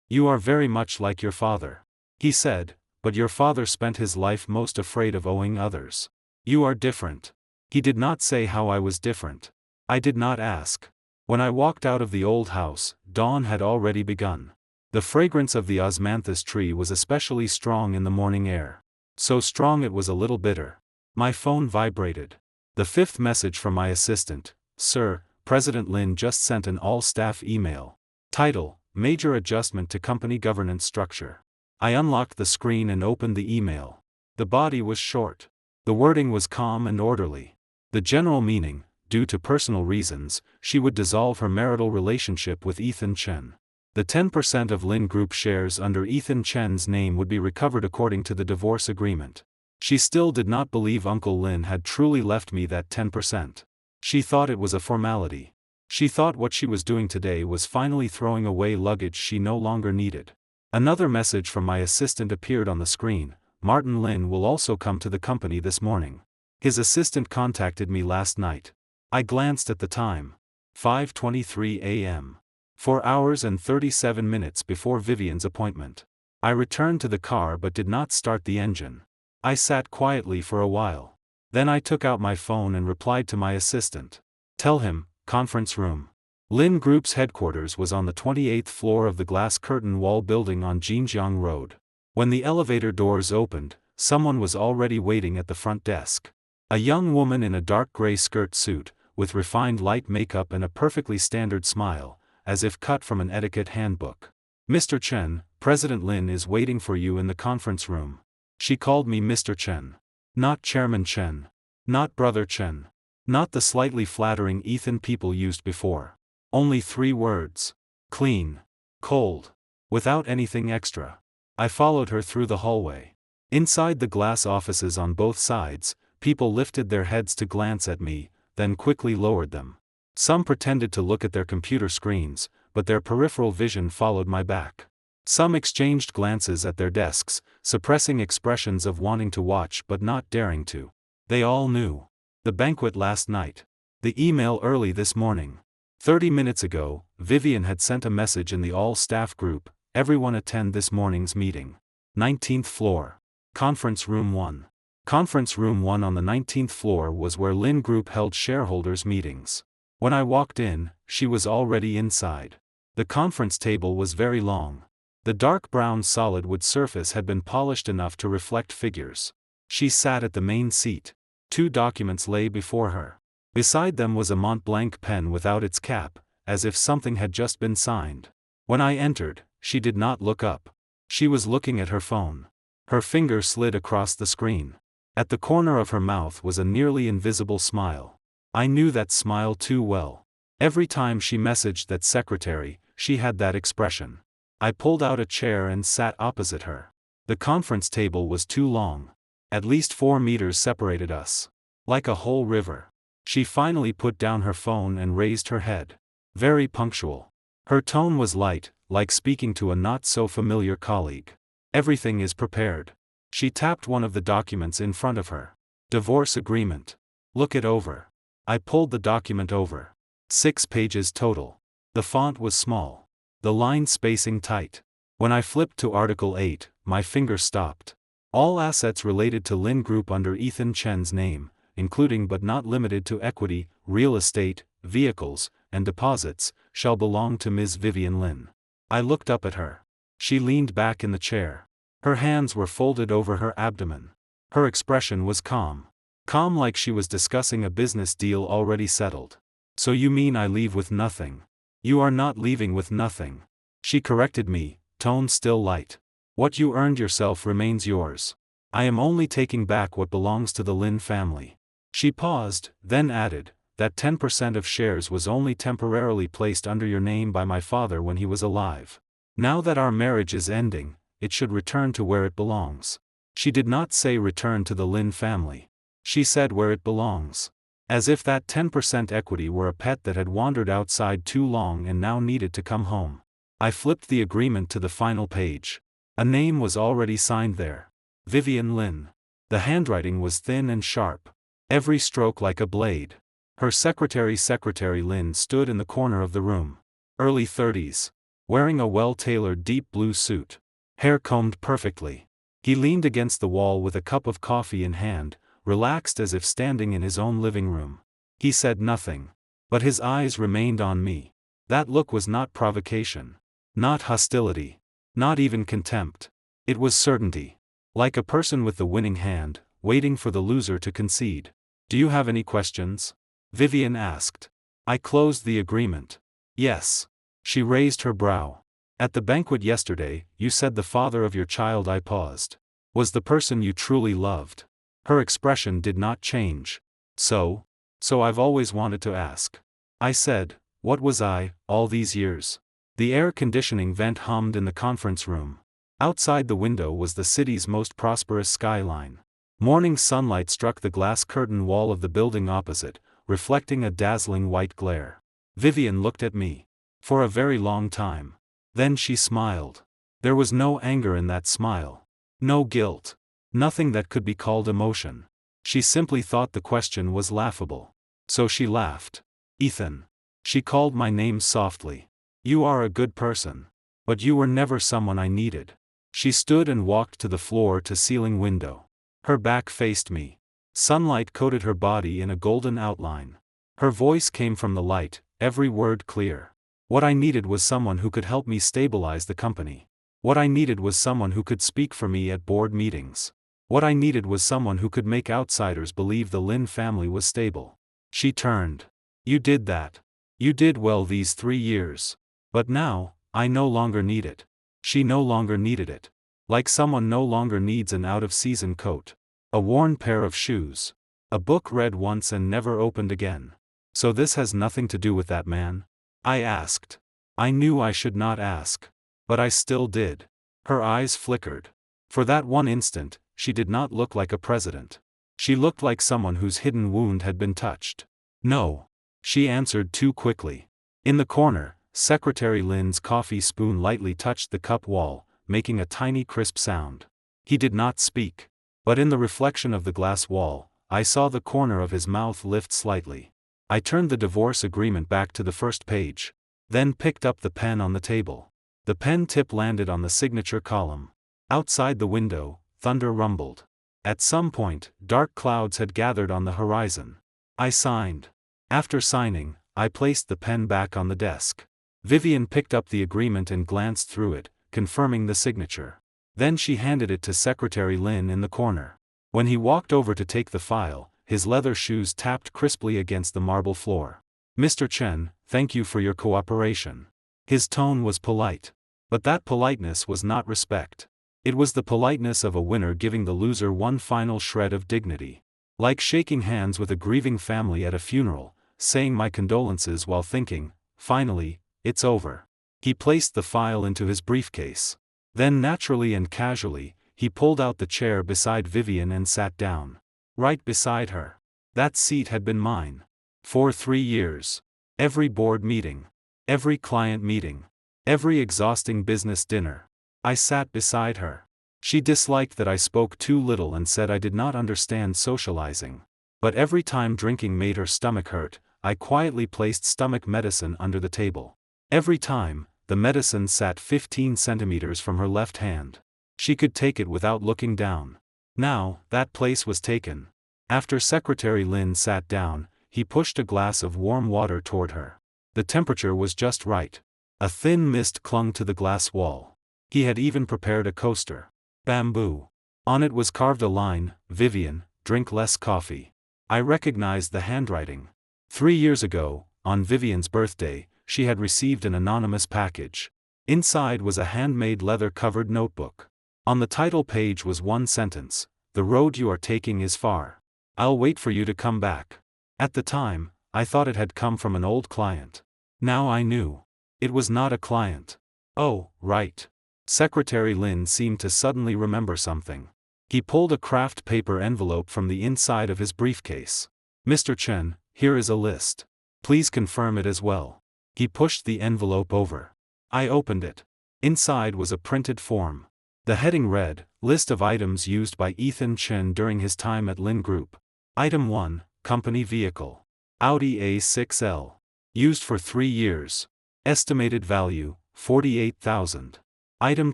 You are very much like your father. He said, but your father spent his life most afraid of owing others. You are different. He did not say how I was different. I did not ask. When I walked out of the old house, dawn had already begun. The fragrance of the osmanthus tree was especially strong in the morning air. So strong it was a little bitter. My phone vibrated. The 5th message from my assistant. Sir, President Lin just sent an all-staff email. Title, Major Adjustment to Company Governance Structure. I unlocked the screen and opened the email. The body was short. The wording was calm and orderly. The general meaning, due to personal reasons, she would dissolve her marital relationship with Ethan Chen. The 10% of Lin Group shares under Ethan Chen's name would be recovered according to the divorce agreement. She still did not believe Uncle Lin had truly left me that 10%. She thought it was a formality. She thought what she was doing today was finally throwing away luggage she no longer needed. Another message from my assistant appeared on the screen. Martin Lin will also come to the company this morning. His assistant contacted me last night. I glanced at the time. 5:23 a.m. 4 hours and 37 minutes before Vivian's appointment. I returned to the car but did not start the engine. I sat quietly for a while. Then I took out my phone and replied to my assistant. Tell him, conference room. Lin Group's headquarters was on the 28th floor of the glass curtain wall building on Jinjiang Road. When the elevator doors opened, someone was already waiting at the front desk. A young woman in a dark gray skirt suit, with refined light makeup and a perfectly standard smile, as if cut from an etiquette handbook. Mr. Chen, President Lin is waiting for you in the conference room. She called me Mr. Chen. Not Chairman Chen. Not Brother Chen. Not the slightly flattering Ethan people used before. Only 3 words. Clean. Cold. Without anything extra. I followed her through the hallway. Inside the glass offices on both sides, people lifted their heads to glance at me, then quickly lowered them. Some pretended to look at their computer screens, but their peripheral vision followed my back. Some exchanged glances at their desks, suppressing expressions of wanting to watch but not daring to. They all knew. The banquet last night. The email early this morning. 30 minutes ago, Vivian had sent a message in the all-staff group, "Everyone attend this morning's meeting. 19th floor. Conference Room 1. Conference Room 1 on the 19th floor was where Lin Group held shareholders' meetings. When I walked in, she was already inside. The conference table was very long. The dark brown solid wood surface had been polished enough to reflect figures. She sat at the main seat. 2 documents lay before her. Beside them was a Mont Blanc pen without its cap, as if something had just been signed. When I entered, she did not look up. She was looking at her phone. Her finger slid across the screen. At the corner of her mouth was a nearly invisible smile. I knew that smile too well. Every time she messaged that secretary, she had that expression. I pulled out a chair and sat opposite her. The conference table was too long. At least 4 meters separated us. Like a whole river. She finally put down her phone and raised her head. Very punctual. Her tone was light, like speaking to a not-so-familiar colleague. "Everything is prepared." She tapped one of the documents in front of her. "Divorce agreement. Look it over." I pulled the document over. 6 pages total. The font was small. The line spacing tight. When I flipped to Article 8, my finger stopped. All assets related to Lin Group under Ethan Chen's name, including but not limited to equity, real estate, vehicles, and deposits, shall belong to Ms. Vivian Lin. I looked up at her. She leaned back in the chair. Her hands were folded over her abdomen. Her expression was calm. Calm, like she was discussing a business deal already settled. "So you mean I leave with nothing?" "You are not leaving with nothing." She corrected me, tone still light. "What you earned yourself remains yours. I am only taking back what belongs to the Lin family." She paused, then added, "That 10% of shares was only temporarily placed under your name by my father when he was alive. Now that our marriage is ending, it should return to where it belongs." She did not say return to the Lin family. She said where it belongs. As if that 10% equity were a pet that had wandered outside too long and now needed to come home. I flipped the agreement to the final page. A name was already signed there. Vivian Lin. The handwriting was thin and sharp. Every stroke like a blade. Her secretary, Secretary Lin, stood in the corner of the room. Early 30s. Wearing a well-tailored deep blue suit. Hair combed perfectly. He leaned against the wall with a cup of coffee in hand, relaxed as if standing in his own living room. He said nothing. But his eyes remained on me. That look was not provocation. Not hostility. Not even contempt. It was certainty. Like a person with the winning hand, waiting for the loser to concede. "Do you have any questions?" Vivian asked. I closed the agreement. "Yes." She raised her brow. "At the banquet yesterday, you said the father of your child." I paused. "Was the person you truly loved?" Her expression did not change. So I've always wanted to ask." I said. "What was I, all these years?" The air conditioning vent hummed in the conference room. Outside the window was the city's most prosperous skyline. Morning sunlight struck the glass curtain wall of the building opposite, reflecting a dazzling white glare. Vivian looked at me. For a very long time. Then she smiled. There was no anger in that smile. No guilt. Nothing that could be called emotion. She simply thought the question was laughable. So she laughed. "Ethan." She called my name softly. "You are a good person. But you were never someone I needed." She stood and walked to the floor-to-ceiling window. Her back faced me. Sunlight coated her body in a golden outline. Her voice came from the light, every word clear. What I needed was someone who could help me stabilize the company. What I needed was someone who could speak for me at board meetings. What I needed was someone who could make outsiders believe the Lin family was stable. She turned. "You did that. You did well these 3 years. But now, I no longer need it." She no longer needed it. Like someone no longer needs an out-of-season coat. A worn pair of shoes. A book read once and never opened again. "So this has nothing to do with that man?" I asked. I knew I should not ask. But I still did. Her eyes flickered. For that one instant, she did not look like a president. She looked like someone whose hidden wound had been touched. "No." She answered too quickly. In the corner, Secretary Lin's coffee spoon lightly touched the cup wall, making a tiny crisp sound. He did not speak. But in the reflection of the glass wall, I saw the corner of his mouth lift slightly. I turned the divorce agreement back to the first page. Then picked up the pen on the table. The pen tip landed on the signature column. Outside the window, thunder rumbled. At some point, dark clouds had gathered on the horizon. I signed. After signing, I placed the pen back on the desk. Vivian picked up the agreement and glanced through it, confirming the signature. Then she handed it to Secretary Lin in the corner. When he walked over to take the file, his leather shoes tapped crisply against the marble floor. "Mr. Chen, thank you for your cooperation." His tone was polite. But that politeness was not respect. It was the politeness of a winner giving the loser one final shred of dignity. Like shaking hands with a grieving family at a funeral, saying my condolences while thinking, finally, it's over. He placed the file into his briefcase. Then naturally and casually, he pulled out the chair beside Vivian and sat down. Right beside her. That seat had been mine. For 3 years. Every board meeting. Every client meeting. Every exhausting business dinner. I sat beside her. She disliked that I spoke too little and said I did not understand socializing. But every time drinking made her stomach hurt, I quietly placed stomach medicine under the table. Every time, the medicine sat 15 centimeters from her left hand. She could take it without looking down. Now, that place was taken. After Secretary Lin sat down, he pushed a glass of warm water toward her. The temperature was just right. A thin mist clung to the glass wall. He had even prepared a coaster. Bamboo. On it was carved a line, "Vivian, drink less coffee." I recognized the handwriting. 3 years ago, on Vivian's birthday, she had received an anonymous package. Inside was a handmade leather-covered notebook. On the title page was one sentence: "The road you are taking is far. I'll wait for you to come back." At the time, I thought it had come from an old client. Now I knew. It was not a client. Oh, right. Secretary Lin seemed to suddenly remember something. He pulled a craft paper envelope from the inside of his briefcase. "Mr. Chen, here is a list. Please confirm it as well." He pushed the envelope over. I opened it. Inside was a printed form. The heading read, "List of items used by Ethan Chen during his time at Lin Group." Item 1, Company Vehicle. Audi A6L. Used for 3 years. Estimated value, 48,000. Item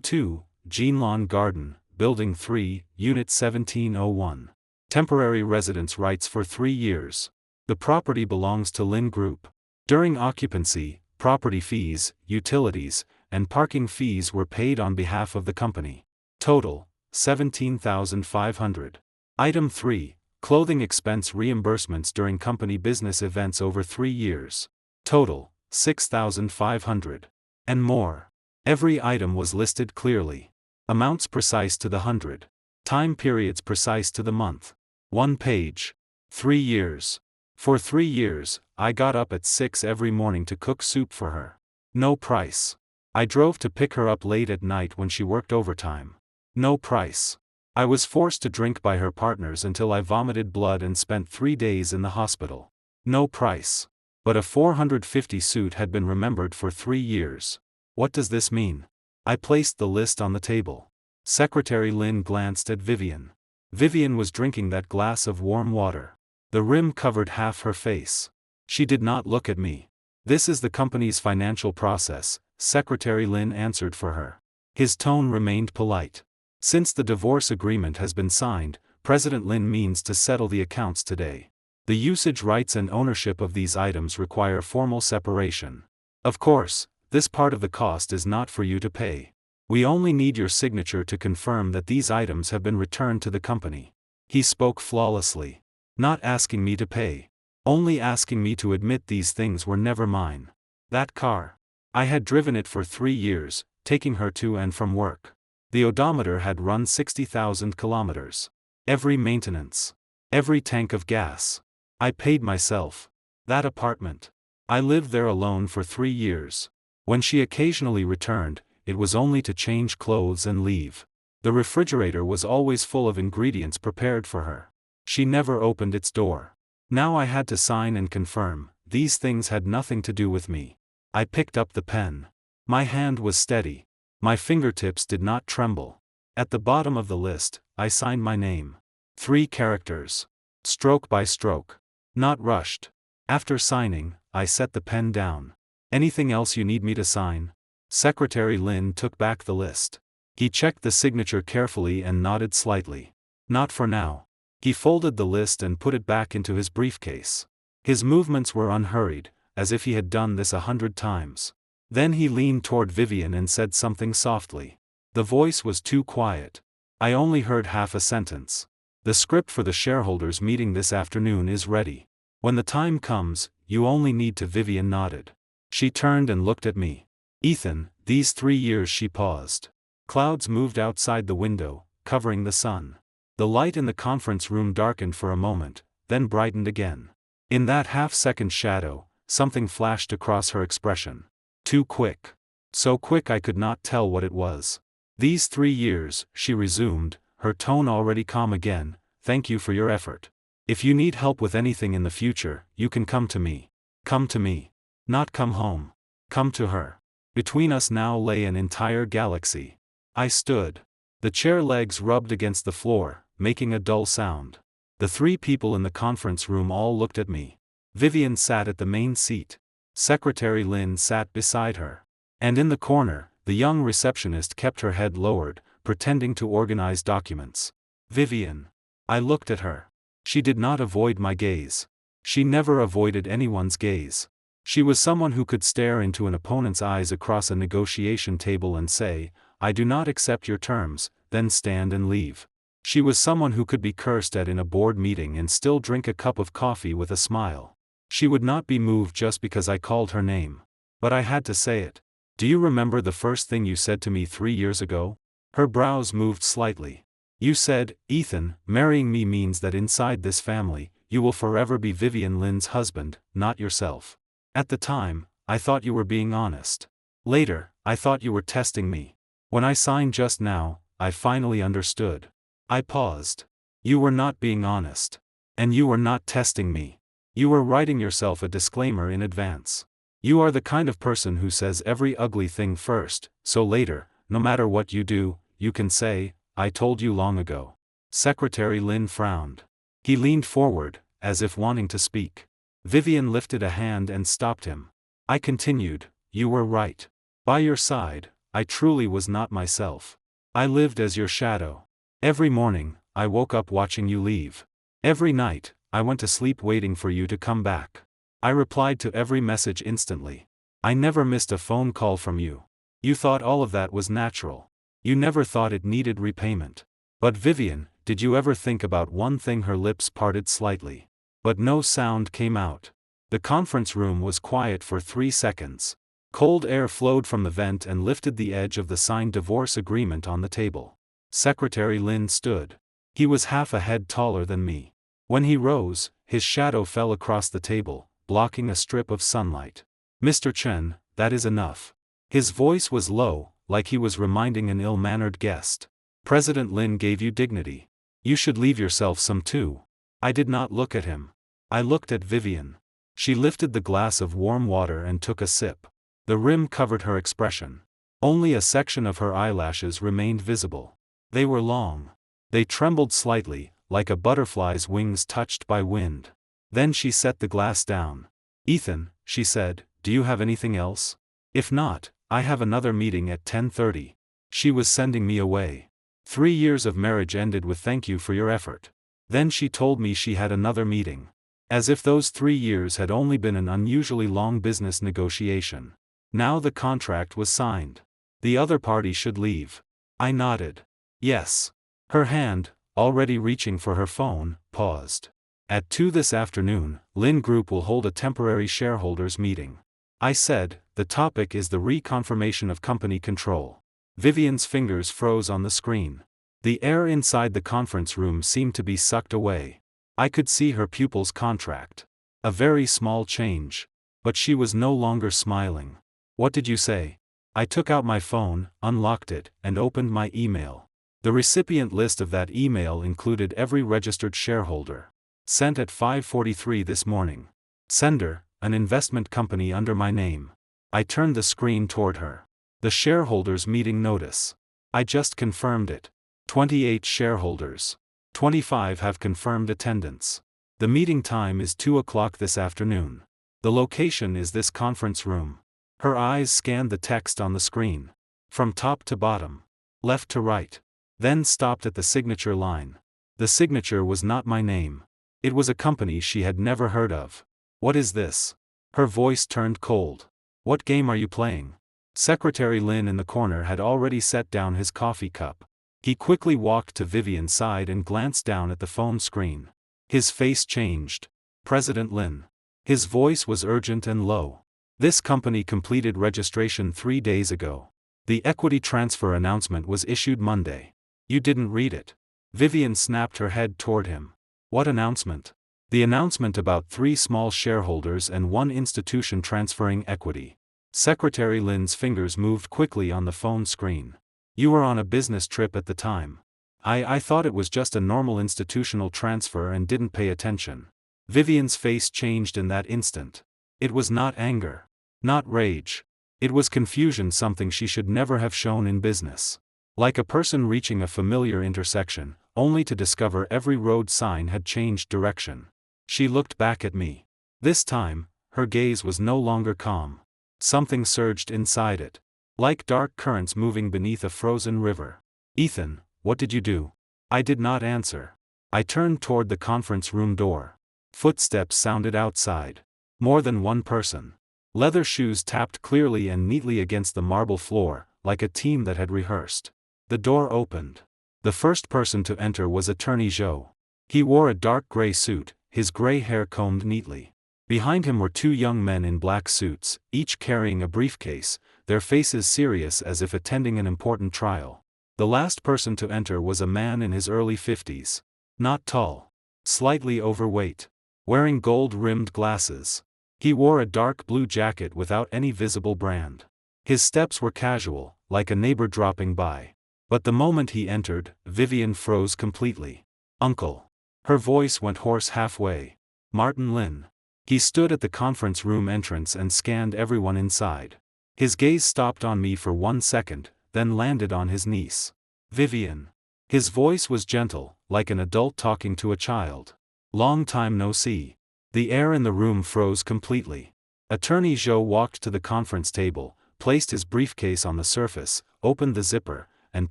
2, Lawn Garden, Building 3, Unit 1701. Temporary residence rights for 3 years. The property belongs to Lin Group. During occupancy, property fees, utilities, and parking fees were paid on behalf of the company. Total, 17,500. Item 3, Clothing expense reimbursements during company business events over 3 years. Total, 6,500. And more. Every item was listed clearly. Amounts precise to the hundred. Time periods precise to the month. 1 page. 3 years. For 3 years, I got up at 6 every morning to cook soup for her. No price. I drove to pick her up late at night when she worked overtime. No price. I was forced to drink by her partners until I vomited blood and spent 3 days in the hospital. No price. But a 450 suit had been remembered for 3 years. What does this mean? I placed the list on the table. Secretary Lin glanced at Vivian. Vivian was drinking that glass of warm water. The rim covered half her face. She did not look at me. "This is the company's financial process," Secretary Lin answered for her. His tone remained polite. "Since the divorce agreement has been signed, President Lin means to settle the accounts today. The usage rights and ownership of these items require formal separation. Of course, this part of the cost is not for you to pay. We only need your signature to confirm that these items have been returned to the company." He spoke flawlessly. Not asking me to pay. Only asking me to admit these things were never mine. That car. I had driven it for 3 years, taking her to and from work. The odometer had run 60,000 kilometers. Every maintenance. Every tank of gas. I paid myself. That apartment. I lived there alone for 3 years. When she occasionally returned, it was only to change clothes and leave. The refrigerator was always full of ingredients prepared for her. She never opened its door. Now I had to sign and confirm, these things had nothing to do with me. I picked up the pen. My hand was steady. My fingertips did not tremble. At the bottom of the list, I signed my name. 3 characters. Stroke by stroke. Not rushed. After signing, I set the pen down. Anything else you need me to sign? Secretary Lin took back the list. He checked the signature carefully and nodded slightly. Not for now. He folded the list and put it back into his briefcase. His movements were unhurried, as if he had done this 100 times. Then he leaned toward Vivian and said something softly. The voice was too quiet. I only heard half a sentence. The script for the shareholders' meeting this afternoon is ready. When the time comes, you only need to. Vivian nodded. She turned and looked at me. Ethan, these 3 years. She paused. Clouds moved outside the window, covering the sun. The light in the conference room darkened for a moment, then brightened again. In that half-second shadow, something flashed across her expression. Too quick. So quick I could not tell what it was. These 3 years, she resumed, her tone already calm again. Thank you for your effort. If you need help with anything in the future, you can come to me. Come to me. Not come home. Come to her. Between us now lay an entire galaxy. I stood. The chair legs rubbed against the floor, making a dull sound. The 3 people in the conference room all looked at me. Vivian sat at the main seat. Secretary Lin sat beside her. And in the corner, the young receptionist kept her head lowered, pretending to organize documents. Vivian. I looked at her. She did not avoid my gaze. She never avoided anyone's gaze. She was someone who could stare into an opponent's eyes across a negotiation table and say, I do not accept your terms, then stand and leave. She was someone who could be cursed at in a board meeting and still drink a cup of coffee with a smile. She would not be moved just because I called her name. But I had to say it. Do you remember the first thing you said to me 3 years ago? Her brows moved slightly. You said, Ethan, marrying me means that inside this family, you will forever be Vivian Lin's husband, not yourself. At the time, I thought you were being honest. Later, I thought you were testing me. When I signed just now, I finally understood. I paused. You were not being honest. And you were not testing me. You were writing yourself a disclaimer in advance. You are the kind of person who says every ugly thing first, so later, no matter what you do, you can say, I told you long ago. Secretary Lin frowned. He leaned forward, as if wanting to speak. Vivian lifted a hand and stopped him. I continued, you were right. By your side, I truly was not myself. I lived as your shadow. Every morning, I woke up watching you leave. Every night, I went to sleep waiting for you to come back. I replied to every message instantly. I never missed a phone call from you. You thought all of that was natural. You never thought it needed repayment. But Vivian, did you ever think about one thing? Her lips parted slightly. But no sound came out. The conference room was quiet for 3 seconds. Cold air flowed from the vent and lifted the edge of the signed divorce agreement on the table. Secretary Lin stood. He was half a head taller than me. When he rose, his shadow fell across the table, blocking a strip of sunlight. Mr. Chen, that is enough. His voice was low, like he was reminding an ill-mannered guest. President Lin gave you dignity. You should leave yourself some too. I did not look at him. I looked at Vivian. She lifted the glass of warm water and took a sip. The rim covered her expression. Only a section of her eyelashes remained visible. They were long. They trembled slightly, like a butterfly's wings touched by wind. Then she set the glass down. Ethan, she said, do you have anything else? If not, I have another meeting at 10:30. She was sending me away. 3 years of marriage ended with thank you for your effort. Then she told me she had another meeting. As if those 3 years had only been an unusually long business negotiation. Now the contract was signed. The other party should leave. I nodded. Yes. Her hand, already reaching for her phone, paused. At 2 this afternoon, Lin Group will hold a temporary shareholders meeting. I said, the topic is the reconfirmation of company control. Vivian's fingers froze on the screen. The air inside the conference room seemed to be sucked away. I could see her pupils contract. A very small change. But she was no longer smiling. What did you say? I took out my phone, unlocked it, and opened my email. The recipient list of that email included every registered shareholder. Sent at 5:43 this morning. Sender, an investment company under my name. I turned the screen toward her. The shareholders meeting notice. I just confirmed it. 28 shareholders. 25 have confirmed attendance. The meeting time is 2 o'clock this afternoon. The location is this conference room. Her eyes scanned the text on the screen. From top to bottom. Left to right. Then stopped at the signature line. The signature was not my name. It was a company she had never heard of. What is this? Her voice turned cold. What game are you playing? Secretary Lin in the corner had already set down his coffee cup. He quickly walked to Vivian's side and glanced down at the phone screen. His face changed. President Lin. His voice was urgent and low. This company completed registration 3 days ago. The equity transfer announcement was issued Monday. You didn't read it. Vivian snapped her head toward him. What announcement? The announcement about 3 small shareholders and 1 institution transferring equity. Secretary Lin's fingers moved quickly on the phone screen. You were on a business trip at the time. I thought it was just a normal institutional transfer and didn't pay attention. Vivian's face changed in that instant. It was not anger. Not rage. It was confusion, something she should never have shown in business. Like a person reaching a familiar intersection, only to discover every road sign had changed direction. She looked back at me. This time, her gaze was no longer calm. Something surged inside it. Like dark currents moving beneath a frozen river. Ethan, what did you do? I did not answer. I turned toward the conference room door. Footsteps sounded outside. More than one person. Leather shoes tapped clearly and neatly against the marble floor, like a team that had rehearsed. The door opened. The first person to enter was Attorney Zhou. He wore a dark gray suit, his gray hair combed neatly. Behind him were 2 young men in black suits, each carrying a briefcase, their faces serious as if attending an important trial. The last person to enter was a man in his early 50s. Not tall. Slightly overweight. Wearing gold-rimmed glasses. He wore a dark blue jacket without any visible brand. His steps were casual, like a neighbor dropping by. But the moment he entered, Vivian froze completely. Uncle. Her voice went hoarse halfway. Martin Lin. He stood at the conference room entrance and scanned everyone inside. His gaze stopped on me for 1 second, then landed on his niece. Vivian. His voice was gentle, like an adult talking to a child. Long time no see. The air in the room froze completely. Attorney Zhou walked to the conference table, placed his briefcase on the surface, opened the zipper, and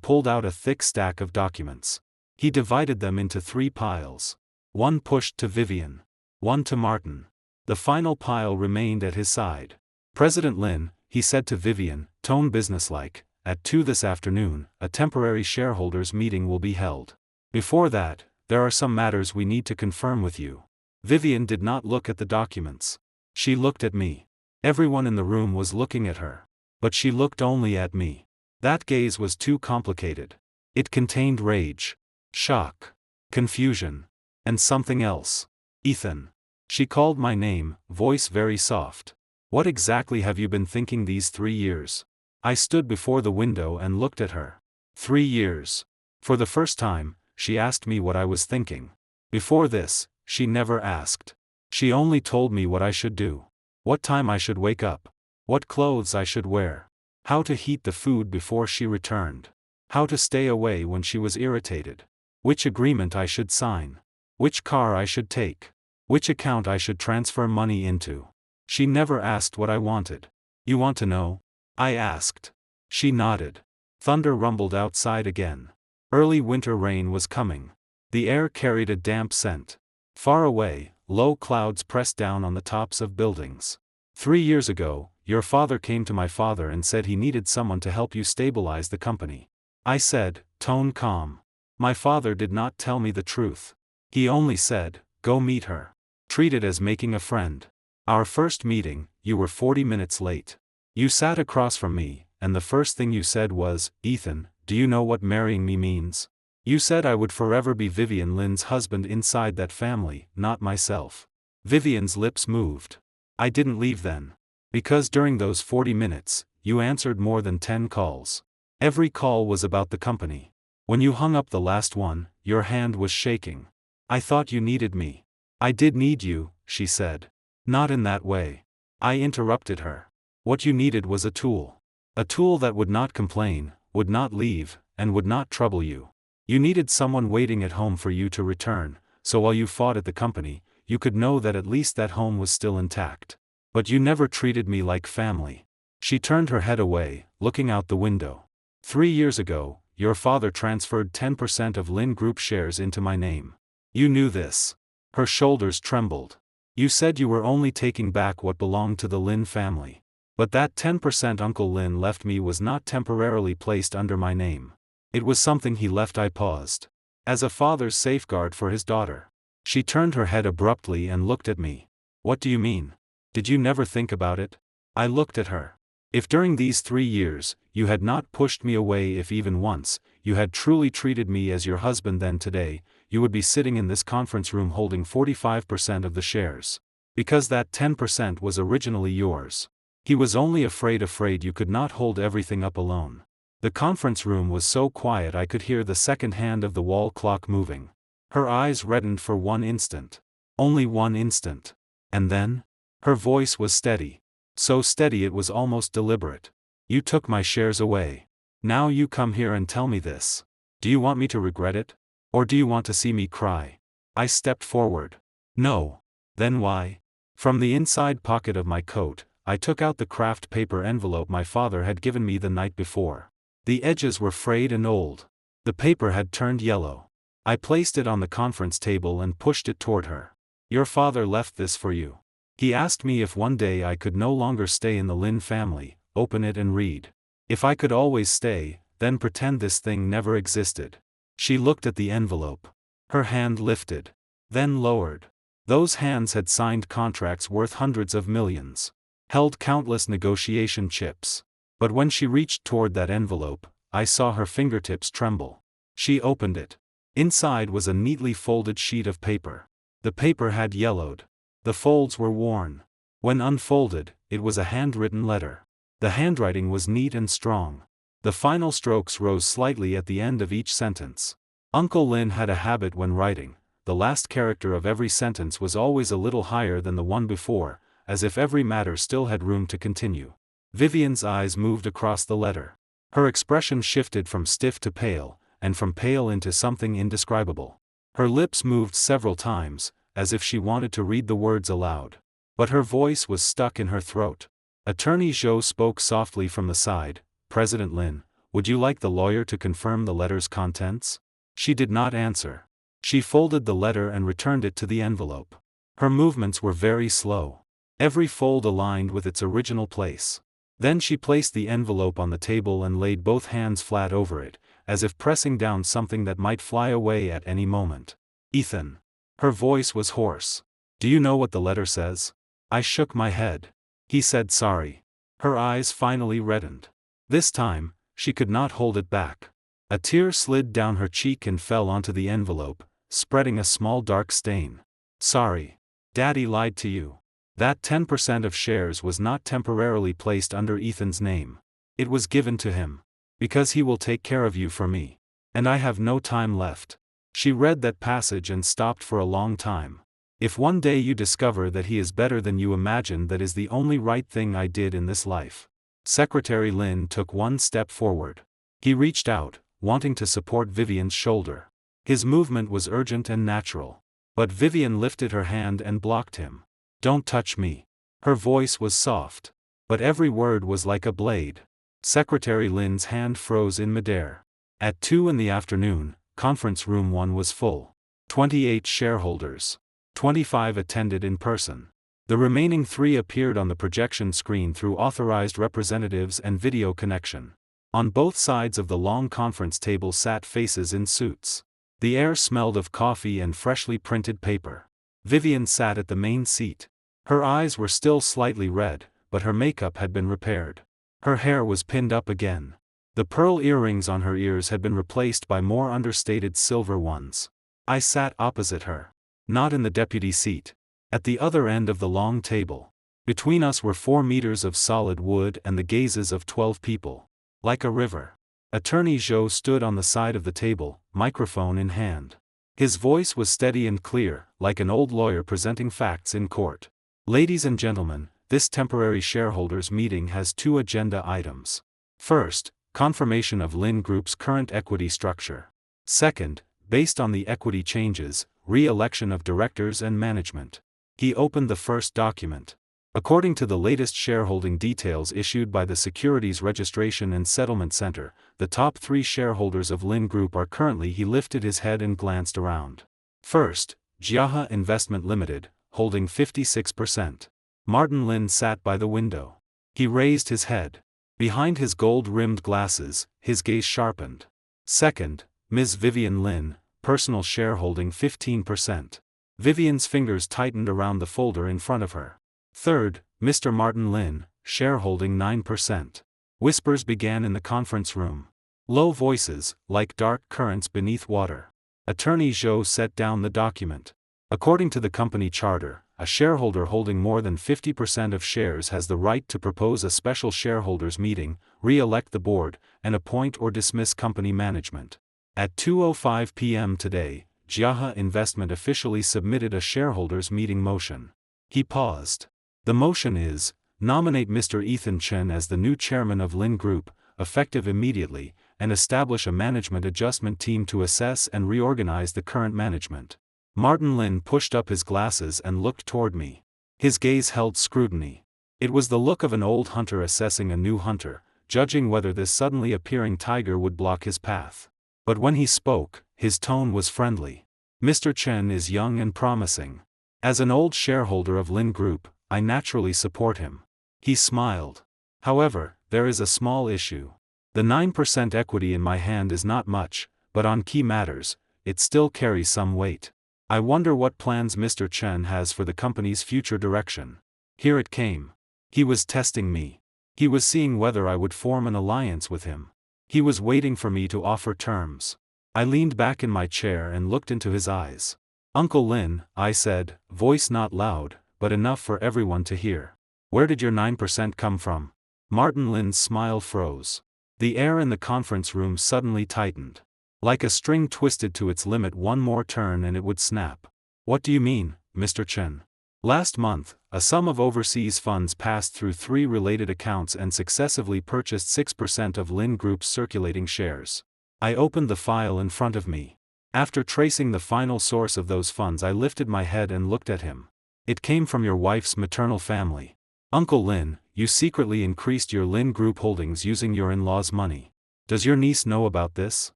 pulled out a thick stack of documents. He divided them into 3 piles. 1 pushed to Vivian. 1 to Martin. The final pile remained at his side. President Lin, he said to Vivian, tone businesslike, at 2 this afternoon, a temporary shareholders meeting will be held. Before that, there are some matters we need to confirm with you. Vivian did not look at the documents. She looked at me. Everyone in the room was looking at her. But she looked only at me. That gaze was too complicated. It contained rage, shock, confusion, and something else. Ethan. She called my name, voice very soft. What exactly have you been thinking these 3 years? I stood before the window and looked at her. 3 years. For the first time, she asked me what I was thinking. Before this, she never asked. She only told me what I should do. What time I should wake up. What clothes I should wear. How to heat the food before she returned. How to stay away when she was irritated. Which agreement I should sign. Which car I should take. Which account I should transfer money into. She never asked what I wanted. You want to know? I asked. She nodded. Thunder rumbled outside again. Early winter rain was coming. The air carried a damp scent. Far away, low clouds pressed down on the tops of buildings. 3 years ago, your father came to my father and said he needed someone to help you stabilize the company. I said, tone calm. My father did not tell me the truth. He only said, go meet her. Treat it as making a friend. Our first meeting, you were 40 minutes late. You sat across from me, and the first thing you said was, Ethan, do you know what marrying me means? You said I would forever be Vivian Lin's husband inside that family, not myself. Vivian's lips moved. I didn't leave then. Because during those 40 minutes, you answered more than 10 calls. Every call was about the company. When you hung up the last one, your hand was shaking. I thought you needed me. I did need you, she said. Not in that way. I interrupted her. What you needed was a tool. A tool that would not complain, would not leave, and would not trouble you. You needed someone waiting at home for you to return, so while you fought at the company, you could know that at least that home was still intact. But you never treated me like family. She turned her head away, looking out the window. 3 years ago, your father transferred 10% of Lin Group shares into my name. You knew this. Her shoulders trembled. You said you were only taking back what belonged to the Lin family. But that 10% Uncle Lin left me was not temporarily placed under my name. It was something he left. I paused. As a father's safeguard for his daughter. She turned her head abruptly and looked at me. What do you mean? Did you never think about it? I looked at her. If during these 3 years, you had not pushed me away, if even once, you had truly treated me as your husband, then today, you would be sitting in this conference room holding 45% of the shares. Because that 10% was originally yours. He was only afraid you could not hold everything up alone. The conference room was so quiet I could hear the second hand of the wall clock moving. Her eyes reddened for one instant. Only one instant. And then? Her voice was steady. So steady it was almost deliberate. You took my shares away. Now you come here and tell me this. Do you want me to regret it? Or do you want to see me cry? I stepped forward. No. Then why? From the inside pocket of my coat, I took out the craft paper envelope my father had given me the night before. The edges were frayed and old. The paper had turned yellow. I placed it on the conference table and pushed it toward her. Your father left this for you. He asked me if one day I could no longer stay in the Lin family, open it and read. If I could always stay, then pretend this thing never existed. She looked at the envelope. Her hand lifted. Then lowered. Those hands had signed contracts worth hundreds of millions. Held countless negotiation chips. But when she reached toward that envelope, I saw her fingertips tremble. She opened it. Inside was a neatly folded sheet of paper. The paper had yellowed. The folds were worn. When unfolded, it was a handwritten letter. The handwriting was neat and strong. The final strokes rose slightly at the end of each sentence. Uncle Lin had a habit when writing. The last character of every sentence was always a little higher than the one before, as if every matter still had room to continue. Vivian's eyes moved across the letter. Her expression shifted from stiff to pale, and from pale into something indescribable. Her lips moved several times, as if she wanted to read the words aloud. But her voice was stuck in her throat. Attorney Zhou spoke softly from the side. President Lin, would you like the lawyer to confirm the letter's contents? She did not answer. She folded the letter and returned it to the envelope. Her movements were very slow. Every fold aligned with its original place. Then she placed the envelope on the table and laid both hands flat over it, as if pressing down something that might fly away at any moment. Ethan. Her voice was hoarse. Do you know what the letter says? I shook my head. He said sorry. Her eyes finally reddened. This time, she could not hold it back. A tear slid down her cheek and fell onto the envelope, spreading a small dark stain. Sorry. Daddy lied to you. That 10% of shares was not temporarily placed under Ethan's name. It was given to him. Because he will take care of you for me. And I have no time left. She read that passage and stopped for a long time. If one day you discover that he is better than you imagined, that is the only right thing I did in this life. Secretary Lin took one step forward. He reached out, wanting to support Vivian's shoulder. His movement was urgent and natural. But Vivian lifted her hand and blocked him. Don't touch me. Her voice was soft. But every word was like a blade. Secretary Lin's hand froze in midair. At 2 p.m, Conference Room 1 was full. 28 shareholders. 25 attended in person. The remaining 3 appeared on the projection screen through authorized representatives and video connection. On both sides of the long conference table sat faces in suits. The air smelled of coffee and freshly printed paper. Vivian sat at the main seat. Her eyes were still slightly red, but her makeup had been repaired. Her hair was pinned up again. The pearl earrings on her ears had been replaced by more understated silver ones. I sat opposite her. Not in the deputy seat. At the other end of the long table. Between us were 4 meters of solid wood and the gazes of 12 people. Like a river. Attorney Zhou stood on the side of the table, microphone in hand. His voice was steady and clear, like an old lawyer presenting facts in court. Ladies and gentlemen, this temporary shareholders meeting has 2 agenda items. First, confirmation of Lin Group's current equity structure. Second, based on the equity changes, re-election of directors and management. He opened the first document. According to the latest shareholding details issued by the Securities Registration and Settlement Center, the top 3 shareholders of Lin Group are currently. He lifted his head and glanced around. First, Jiahe Investment Limited, holding 56%. Martin Lin sat by the window. He raised his head. Behind his gold-rimmed glasses, his gaze sharpened. Second, Ms. Vivian Lin, personal shareholding 15%. Vivian's fingers tightened around the folder in front of her. Third, Mr. Martin Lin, shareholding 9%. Whispers began in the conference room. Low voices, like dark currents beneath water. Attorney Zhou set down the document. According to the company charter, a shareholder holding more than 50% of shares has the right to propose a special shareholders meeting, re-elect the board, and appoint or dismiss company management. At 2:05 p.m. today, Jiahe Investment officially submitted a shareholders meeting motion. He paused. The motion is, nominate Mr. Ethan Chen as the new chairman of Lin Group, effective immediately, and establish a management adjustment team to assess and reorganize the current management. Martin Lin pushed up his glasses and looked toward me. His gaze held scrutiny. It was the look of an old hunter assessing a new hunter, judging whether this suddenly appearing tiger would block his path. But when he spoke, his tone was friendly. Mr. Chen is young and promising. As an old shareholder of Lin Group, I naturally support him. He smiled. However, there is a small issue. The 9% equity in my hand is not much, but on key matters, it still carries some weight. I wonder what plans Mr. Chen has for the company's future direction. Here it came. He was testing me. He was seeing whether I would form an alliance with him. He was waiting for me to offer terms. I leaned back in my chair and looked into his eyes. Uncle Lin, I said, voice not loud, but enough for everyone to hear. Where did your 9% come from? Martin Lin's smile froze. The air in the conference room suddenly tightened. Like a string twisted to its limit, one more turn and it would snap. What do you mean, Mr. Chen? Last month, a sum of overseas funds passed through 3 related accounts and successively purchased 6% of Lin Group's circulating shares. I opened the file in front of me. After tracing the final source of those funds, I lifted my head and looked at him. It came from your wife's maternal family. Uncle Lin, you secretly increased your Lin Group holdings using your in-law's money. Does your niece know about this?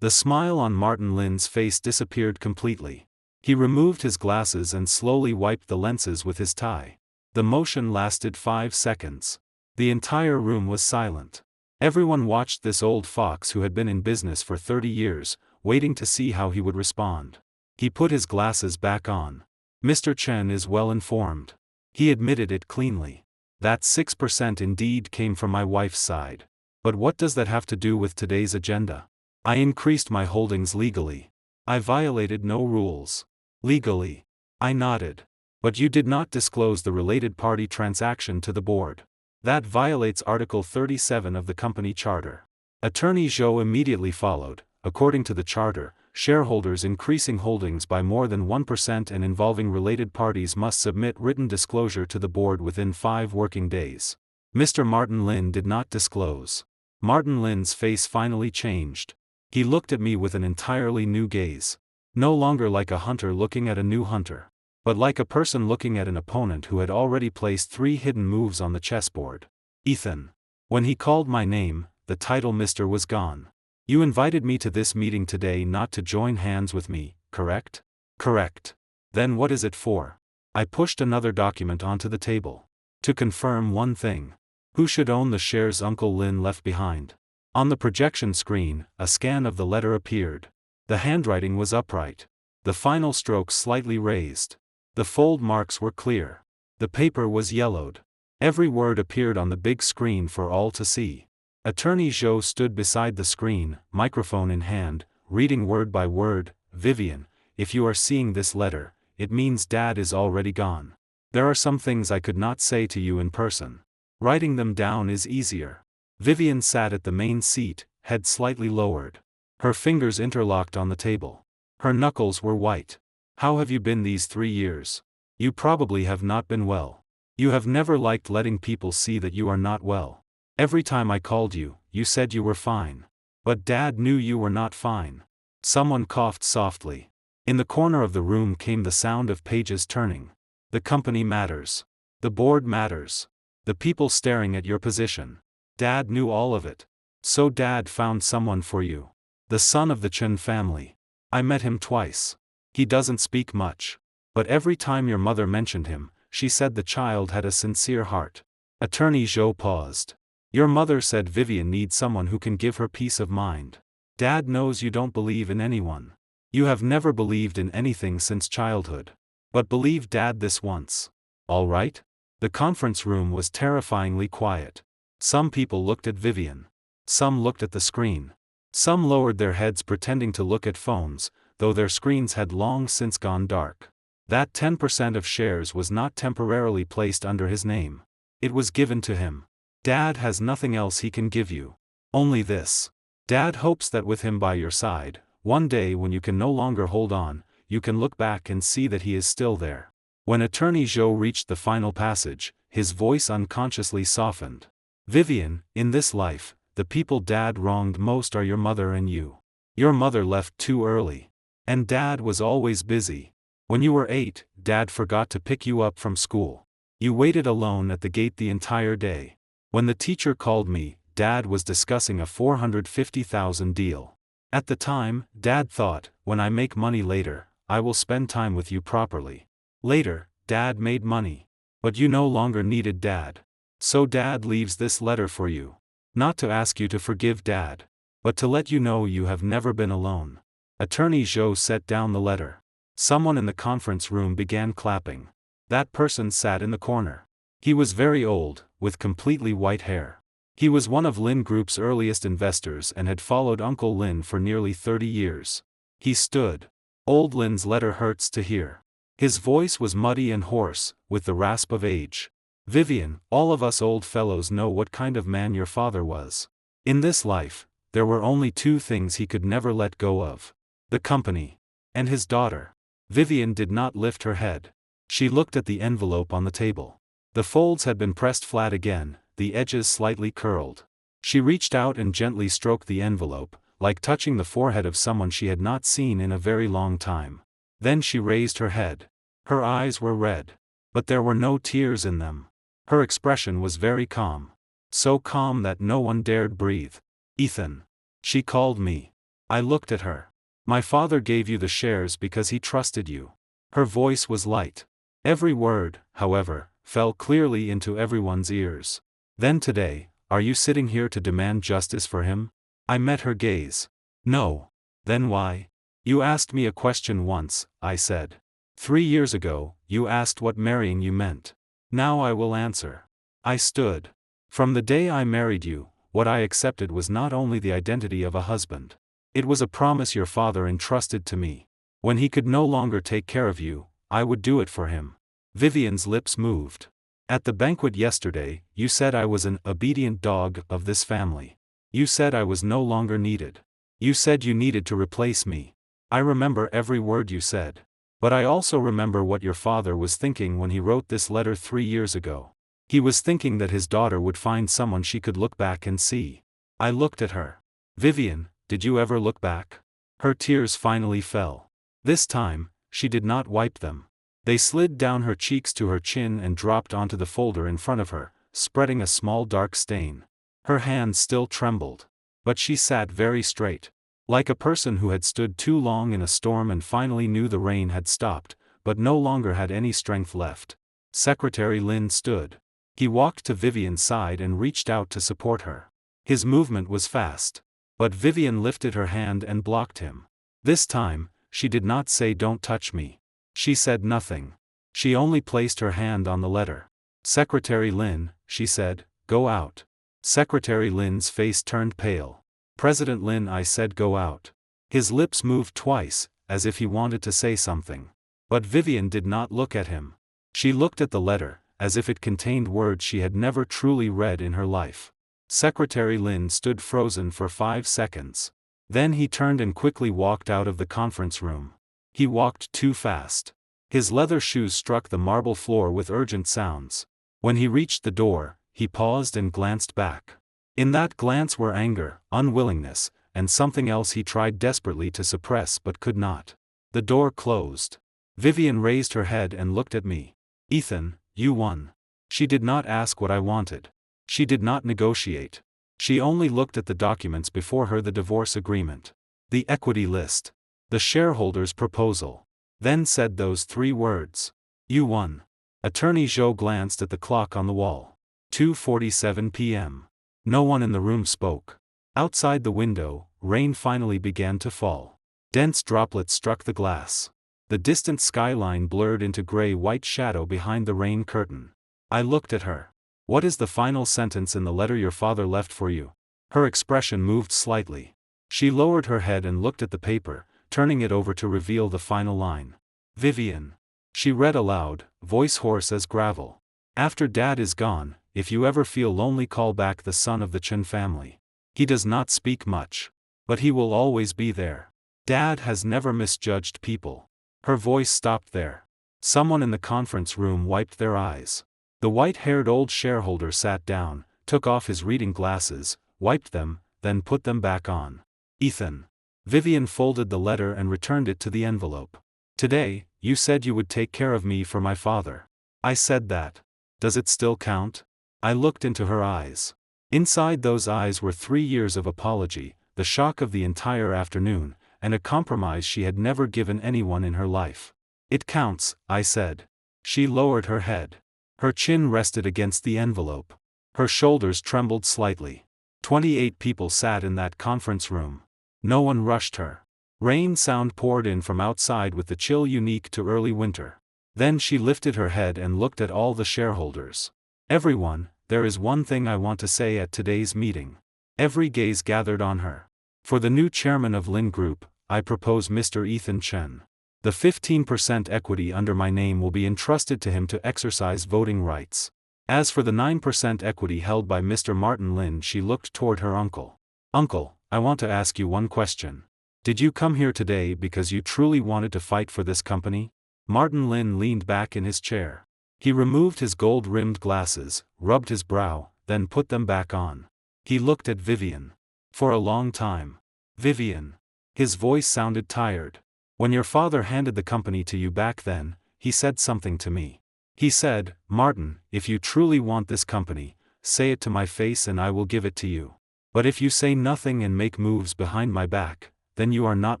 The smile on Martin Lin's face disappeared completely. He removed his glasses and slowly wiped the lenses with his tie. The motion lasted 5 seconds. The entire room was silent. Everyone watched this old fox who had been in business for 30 years, waiting to see how he would respond. He put his glasses back on. Mr. Chen is well informed. He admitted it cleanly. That 6% indeed came from my wife's side. But what does that have to do with today's agenda? I increased my holdings legally. I violated no rules. Legally. I nodded. But you did not disclose the related party transaction to the board. That violates Article 37 of the company charter. Attorney Zhou immediately followed. According to the charter, shareholders increasing holdings by more than 1% and involving related parties must submit written disclosure to the board within 5 working days. Mr. Martin Lin did not disclose. Martin Lin's face finally changed. He looked at me with an entirely new gaze. No longer like a hunter looking at a new hunter, but like a person looking at an opponent who had already placed 3 hidden moves on the chessboard. Ethan. When he called my name, the title Mr. was gone. You invited me to this meeting today not to join hands with me, correct? Correct. Then what is it for? I pushed another document onto the table. To confirm one thing. Who should own the shares Uncle Lin left behind? On the projection screen, a scan of the letter appeared. The handwriting was upright. The final strokes slightly raised. The fold marks were clear. The paper was yellowed. Every word appeared on the big screen for all to see. Attorney Zhou stood beside the screen, microphone in hand, reading word by word. Vivian, if you are seeing this letter, it means Dad is already gone. There are some things I could not say to you in person. Writing them down is easier. Vivian sat at the main seat, head slightly lowered. Her fingers interlocked on the table. Her knuckles were white. How have you been these 3 years? You probably have not been well. You have never liked letting people see that you are not well. Every time I called you, you said you were fine. But Dad knew you were not fine. Someone coughed softly. In the corner of the room came the sound of pages turning. The company matters. The board matters. The people staring at your position. Dad knew all of it. So Dad found someone for you. The son of the Chen family. I met him twice. He doesn't speak much. But every time your mother mentioned him, she said the child had a sincere heart. Attorney Zhou paused. Your mother said Vivian needs someone who can give her peace of mind. Dad knows you don't believe in anyone. You have never believed in anything since childhood. But believe Dad this once. All right? The conference room was terrifyingly quiet. Some people looked at Vivian. Some looked at the screen. Some lowered their heads pretending to look at phones, though their screens had long since gone dark. That 10% of shares was not temporarily placed under his name. It was given to him. Dad has nothing else he can give you. Only this. Dad hopes that with him by your side, one day when you can no longer hold on, you can look back and see that he is still there. When Attorney Zhou reached the final passage, his voice unconsciously softened. Vivian, in this life, the people Dad wronged most are your mother and you. Your mother left too early. And Dad was always busy. When you were 8, Dad forgot to pick you up from school. You waited alone at the gate the entire day. When the teacher called me, Dad was discussing a $450,000 deal. At the time, Dad thought, when I make money later, I will spend time with you properly. Later, Dad made money. But you no longer needed Dad. So Dad leaves this letter for you. Not to ask you to forgive Dad, but to let you know you have never been alone. Attorney Zhou set down the letter. Someone in the conference room began clapping. That person sat in the corner. He was very old, with completely white hair. He was one of Lin Group's earliest investors and had followed Uncle Lin for nearly 30 years. He stood. Old Lin's letter hurts to hear. His voice was muddy and hoarse, with the rasp of age. Vivian, all of us old fellows know what kind of man your father was. In this life, there were only two things he could never let go of. The company. And his daughter. Vivian did not lift her head. She looked at the envelope on the table. The folds had been pressed flat again, the edges slightly curled. She reached out and gently stroked the envelope, like touching the forehead of someone she had not seen in a very long time. Then she raised her head. Her eyes were red. But there were no tears in them. Her expression was very calm. So calm that no one dared breathe. Ethan. She called me. I looked at her. My father gave you the shares because he trusted you. Her voice was light. Every word, however, fell clearly into everyone's ears. Then today, are you sitting here to demand justice for him? I met her gaze. No. Then why? You asked me a question once, I said. 3 years ago, you asked what marrying you meant. Now I will answer. I stood. From the day I married you, what I accepted was not only the identity of a husband. It was a promise your father entrusted to me. When he could no longer take care of you, I would do it for him. Vivian's lips moved. At the banquet yesterday, you said I was an obedient dog of this family. You said I was no longer needed. You said you needed to replace me. I remember every word you said. But I also remember what your father was thinking when he wrote this letter 3 years ago. He was thinking that his daughter would find someone she could look back and see. I looked at her. Vivian, did you ever look back? Her tears finally fell. This time, she did not wipe them. They slid down her cheeks to her chin and dropped onto the folder in front of her, spreading a small dark stain. Her hands still trembled. But she sat very straight. Like a person who had stood too long in a storm and finally knew the rain had stopped, but no longer had any strength left. Secretary Lin stood. He walked to Vivian's side and reached out to support her. His movement was fast. But Vivian lifted her hand and blocked him. This time, she did not say don't touch me. She said nothing. She only placed her hand on the letter. Secretary Lin, she said, go out. Secretary Lin's face turned pale. President Lin, I said go out. His lips moved twice, as if he wanted to say something. But Vivian did not look at him. She looked at the letter, as if it contained words she had never truly read in her life. Secretary Lin stood frozen for 5 seconds. Then he turned and quickly walked out of the conference room. He walked too fast. His leather shoes struck the marble floor with urgent sounds. When he reached the door, he paused and glanced back. In that glance were anger, unwillingness, and something else he tried desperately to suppress but could not. The door closed. Vivian raised her head and looked at me. Ethan, you won. She did not ask what I wanted. She did not negotiate. She only looked at the documents before her, the divorce agreement, the equity list, the shareholders' proposal. Then said those 3 words. You won. Attorney Zhou glanced at the clock on the wall. 2:47 p.m. No one in the room spoke. Outside the window, rain finally began to fall. Dense droplets struck the glass. The distant skyline blurred into gray-white shadow behind the rain curtain. I looked at her. What is the final sentence in the letter your father left for you? Her expression moved slightly. She lowered her head and looked at the paper, turning it over to reveal the final line. Vivian. She read aloud, voice hoarse as gravel. After Dad is gone, if you ever feel lonely, call back the son of the Chen family. He does not speak much, but he will always be there. Dad has never misjudged people. Her voice stopped there. Someone in the conference room wiped their eyes. The white-haired old shareholder sat down, took off his reading glasses, wiped them, then put them back on. Ethan. Vivian folded the letter and returned it to the envelope. Today, you said you would take care of me for my father. I said that. Does it still count? I looked into her eyes. Inside those eyes were 3 years of apology, the shock of the entire afternoon, and a compromise she had never given anyone in her life. It counts, I said. She lowered her head. Her chin rested against the envelope. Her shoulders trembled slightly. 28 people sat in that conference room. No one rushed her. Rain sound poured in from outside with the chill unique to early winter. Then she lifted her head and looked at all the shareholders. Everyone, there is one thing I want to say at today's meeting. Every gaze gathered on her. For the new chairman of Lin Group, I propose Mr. Ethan Chen. The 15% equity under my name will be entrusted to him to exercise voting rights. As for the 9% equity held by Mr. Martin Lin, she looked toward her uncle. Uncle, I want to ask you one question. Did you come here today because you truly wanted to fight for this company? Martin Lin leaned back in his chair. He removed his gold-rimmed glasses, rubbed his brow, then put them back on. He looked at Vivian. For a long time. Vivian. His voice sounded tired. When your father handed the company to you back then, he said something to me. He said, Martin, if you truly want this company, say it to my face and I will give it to you. But if you say nothing and make moves behind my back, then you are not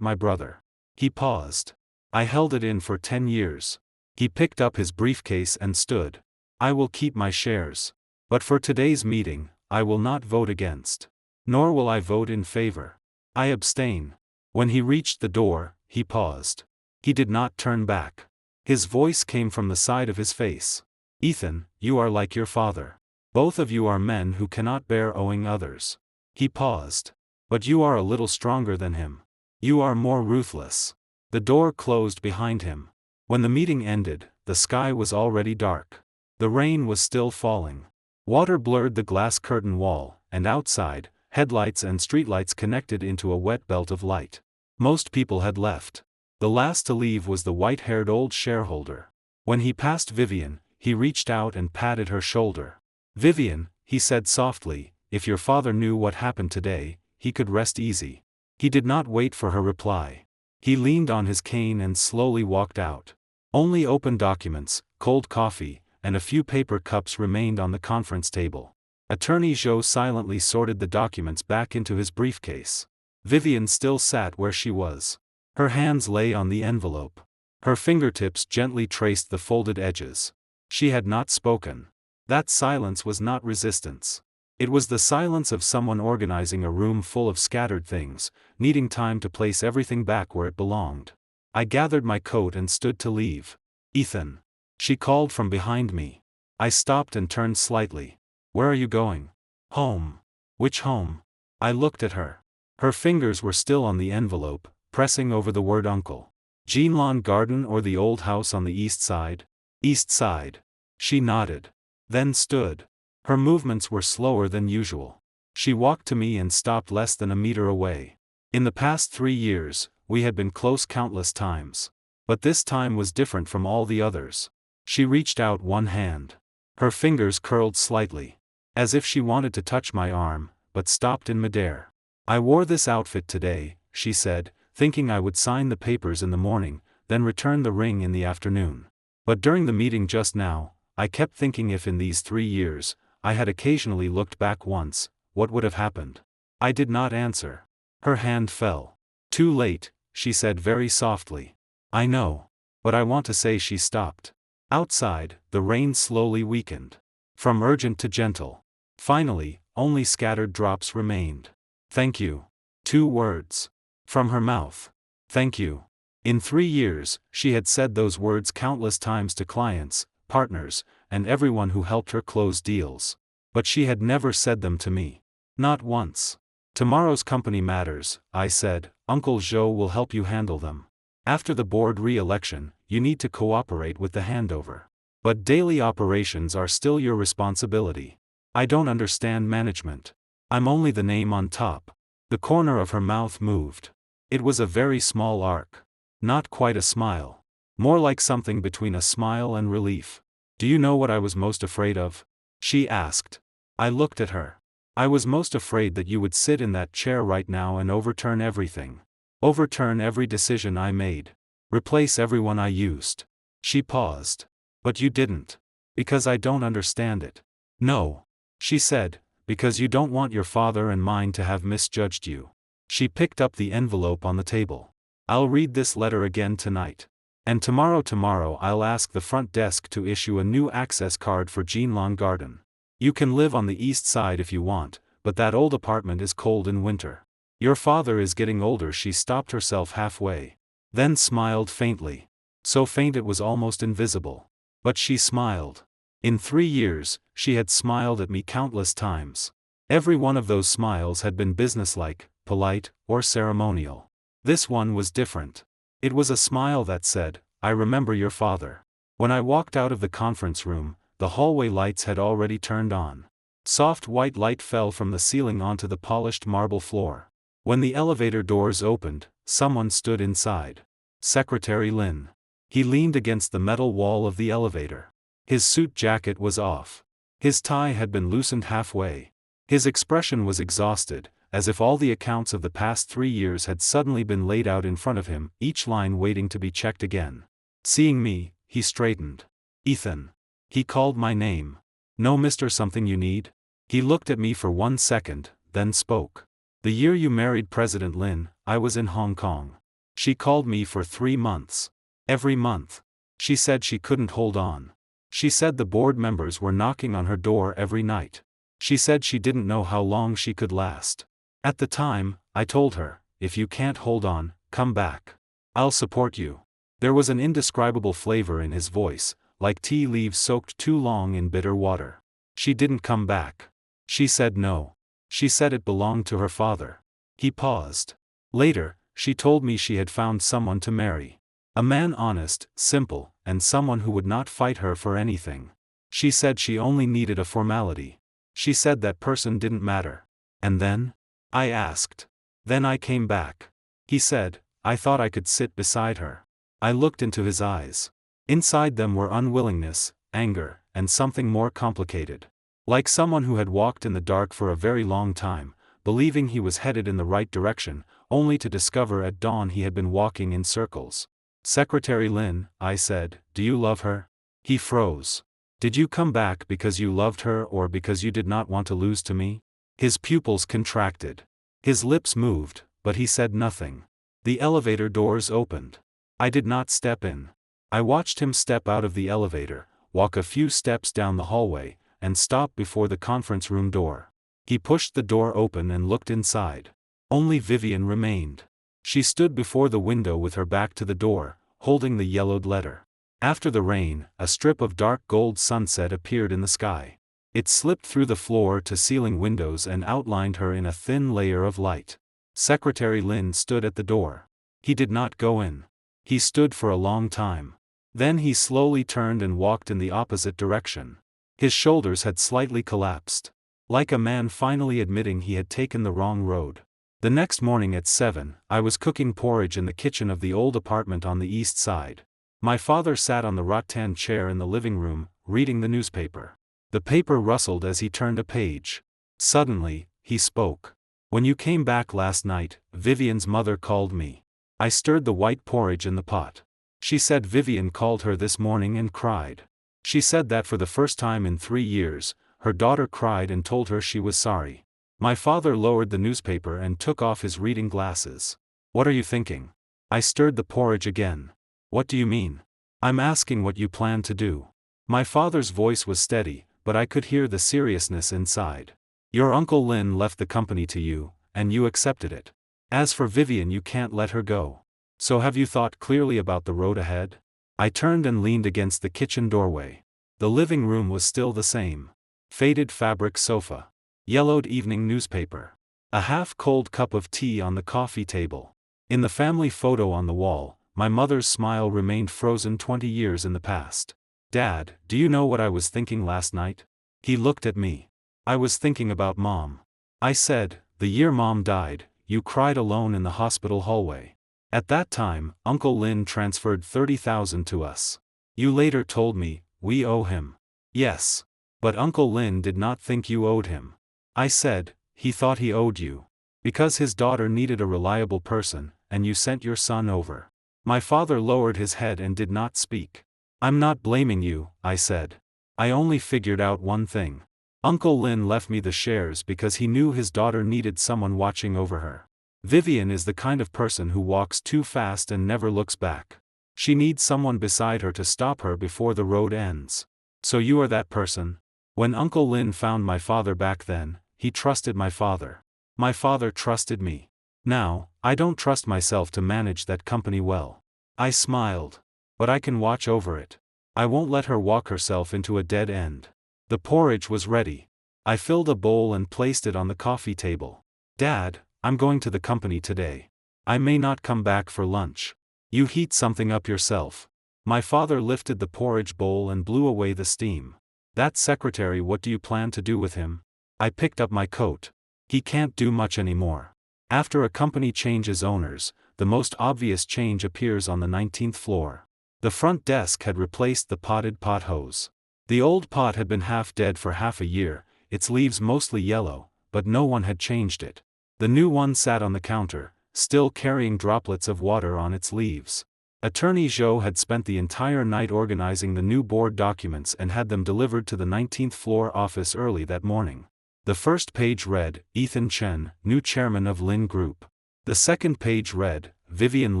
my brother. He paused. I held it in for 10 years. He picked up his briefcase and stood. I will keep my shares. But for today's meeting, I will not vote against. Nor will I vote in favor. I abstain. When he reached the door, he paused. He did not turn back. His voice came from the side of his face. Ethan, you are like your father. Both of you are men who cannot bear owing others. He paused. But you are a little stronger than him. You are more ruthless. The door closed behind him. When the meeting ended, the sky was already dark. The rain was still falling. Water blurred the glass curtain wall, and outside, headlights and streetlights connected into a wet belt of light. Most people had left. The last to leave was the white-haired old shareholder. When he passed Vivian, he reached out and patted her shoulder. Vivian, he said softly, if your father knew what happened today, he could rest easy. He did not wait for her reply. He leaned on his cane and slowly walked out. Only open documents, cold coffee, and a few paper cups remained on the conference table. Attorney Zhou silently sorted the documents back into his briefcase. Vivian still sat where she was. Her hands lay on the envelope. Her fingertips gently traced the folded edges. She had not spoken. That silence was not resistance. It was the silence of someone organizing a room full of scattered things, needing time to place everything back where it belonged. I gathered my coat and stood to leave. Ethan. She called from behind me. I stopped and turned slightly. Where are you going? Home. Which home? I looked at her. Her fingers were still on the envelope, pressing over the word uncle. Jinlan Garden or the old house on the east side? East side. She nodded. Then stood. Her movements were slower than usual. She walked to me and stopped less than a meter away. In the past 3 years, we had been close countless times. But this time was different from all the others. She reached out one hand. Her fingers curled slightly. As if she wanted to touch my arm, but stopped in midair. I wore this outfit today, she said, thinking I would sign the papers in the morning, then return the ring in the afternoon. But during the meeting just now, I kept thinking if in these 3 years, I had occasionally looked back once, what would have happened? I did not answer. Her hand fell. Too late, she said very softly. I know. But I want to say she stopped. Outside, the rain slowly weakened. From urgent to gentle. Finally, only scattered drops remained. Thank you. 2 words. From her mouth. Thank you. In 3 years, she had said those words countless times to clients, partners, and everyone who helped her close deals. But she had never said them to me. Not once. Tomorrow's company matters, I said. Uncle Joe will help you handle them. After the board re-election, you need to cooperate with the handover. But daily operations are still your responsibility. I don't understand management. I'm only the name on top. The corner of her mouth moved. It was a very small arc. Not quite a smile. More like something between a smile and relief. Do you know what I was most afraid of? She asked. I looked at her. I was most afraid that you would sit in that chair right now and overturn everything. Overturn every decision I made. Replace everyone I used. She paused. But you didn't. Because I don't understand it. No. She said, because you don't want your father and mine to have misjudged you. She picked up the envelope on the table. I'll read this letter again tonight. And tomorrow I'll ask the front desk to issue a new access card for Jeanlawn Garden. You can live on the east side if you want, but that old apartment is cold in winter. Your father is getting older. She stopped herself halfway. Then smiled faintly. So faint it was almost invisible. But she smiled. In 3 years, she had smiled at me countless times. Every one of those smiles had been businesslike, polite, or ceremonial. This one was different. It was a smile that said, I remember your father. When I walked out of the conference room, the hallway lights had already turned on. Soft white light fell from the ceiling onto the polished marble floor. When the elevator doors opened, someone stood inside. Secretary Lin. He leaned against the metal wall of the elevator. His suit jacket was off. His tie had been loosened halfway. His expression was exhausted, as if all the accounts of the past 3 years had suddenly been laid out in front of him, each line waiting to be checked again. Seeing me, he straightened. Ethan. He called my name. No, Mr. Something you need? He looked at me for 1 second, then spoke. The year you married President Lin, I was in Hong Kong. She called me for 3 months. Every month. She said she couldn't hold on. She said the board members were knocking on her door every night. She said she didn't know how long she could last. At the time, I told her, if you can't hold on, come back. I'll support you. There was an indescribable flavor in his voice, like tea leaves soaked too long in bitter water. She didn't come back. She said no. She said it belonged to her father. He paused. Later, she told me she had found someone to marry. A man honest, simple, and someone who would not fight her for anything. She said she only needed a formality. She said that person didn't matter. And then? I asked. Then I came back. He said, I thought I could sit beside her. I looked into his eyes. Inside them were unwillingness, anger, and something more complicated. Like someone who had walked in the dark for a very long time, believing he was headed in the right direction, only to discover at dawn he had been walking in circles. Secretary Lin, I said, do you love her? He froze. Did you come back because you loved her or because you did not want to lose to me? His pupils contracted. His lips moved, but he said nothing. The elevator doors opened. I did not step in. I watched him step out of the elevator, walk a few steps down the hallway, and stop before the conference room door. He pushed the door open and looked inside. Only Vivian remained. She stood before the window with her back to the door, holding the yellowed letter. After the rain, a strip of dark gold sunset appeared in the sky. It slipped through the floor to ceiling windows and outlined her in a thin layer of light. Secretary Lin stood at the door. He did not go in. He stood for a long time. Then he slowly turned and walked in the opposite direction. His shoulders had slightly collapsed. Like a man finally admitting he had taken the wrong road. The next morning at 7, I was cooking porridge in the kitchen of the old apartment on the east side. My father sat on the rattan chair in the living room, reading the newspaper. The paper rustled as he turned a page. Suddenly, he spoke. When you came back last night, Vivian's mother called me. I stirred the white porridge in the pot. She said Vivian called her this morning and cried. She said that for the first time in 3 years, her daughter cried and told her she was sorry. My father lowered the newspaper and took off his reading glasses. What are you thinking? I stirred the porridge again. What do you mean? I'm asking what you plan to do. My father's voice was steady, but I could hear the seriousness inside. Your Uncle Lin left the company to you, and you accepted it. As for Vivian, you can't let her go. So have you thought clearly about the road ahead? I turned and leaned against the kitchen doorway. The living room was still the same. Faded fabric sofa. Yellowed evening newspaper. A half-cold cup of tea on the coffee table. In the family photo on the wall, my mother's smile remained frozen 20 years in the past. Dad, do you know what I was thinking last night? He looked at me. I was thinking about Mom. I said, the year Mom died, you cried alone in the hospital hallway. At that time, Uncle Lin transferred 30,000 to us. You later told me, we owe him. Yes. But Uncle Lin did not think you owed him. I said, he thought he owed you. Because his daughter needed a reliable person, and you sent your son over. My father lowered his head and did not speak. I'm not blaming you, I said. I only figured out one thing. Uncle Lin left me the shares because he knew his daughter needed someone watching over her. Vivian is the kind of person who walks too fast and never looks back. She needs someone beside her to stop her before the road ends. So you are that person? When Uncle Lin found my father back then, he trusted my father. My father trusted me. Now, I don't trust myself to manage that company well. I smiled. But I can watch over it. I won't let her walk herself into a dead end. The porridge was ready. I filled a bowl and placed it on the coffee table. Dad, I'm going to the company today. I may not come back for lunch. You heat something up yourself. My father lifted the porridge bowl and blew away the steam. That secretary, what do you plan to do with him? I picked up my coat. He can't do much anymore. After a company changes owners, the most obvious change appears on the 19th floor. The front desk had replaced the potted pot hose. The old pot had been half dead for half a year, its leaves mostly yellow, but no one had changed it. The new one sat on the counter, still carrying droplets of water on its leaves. Attorney Zhou had spent the entire night organizing the new board documents and had them delivered to the 19th floor office early that morning. The first page read, Ethan Chen, new chairman of Lin Group. The second page read, Vivian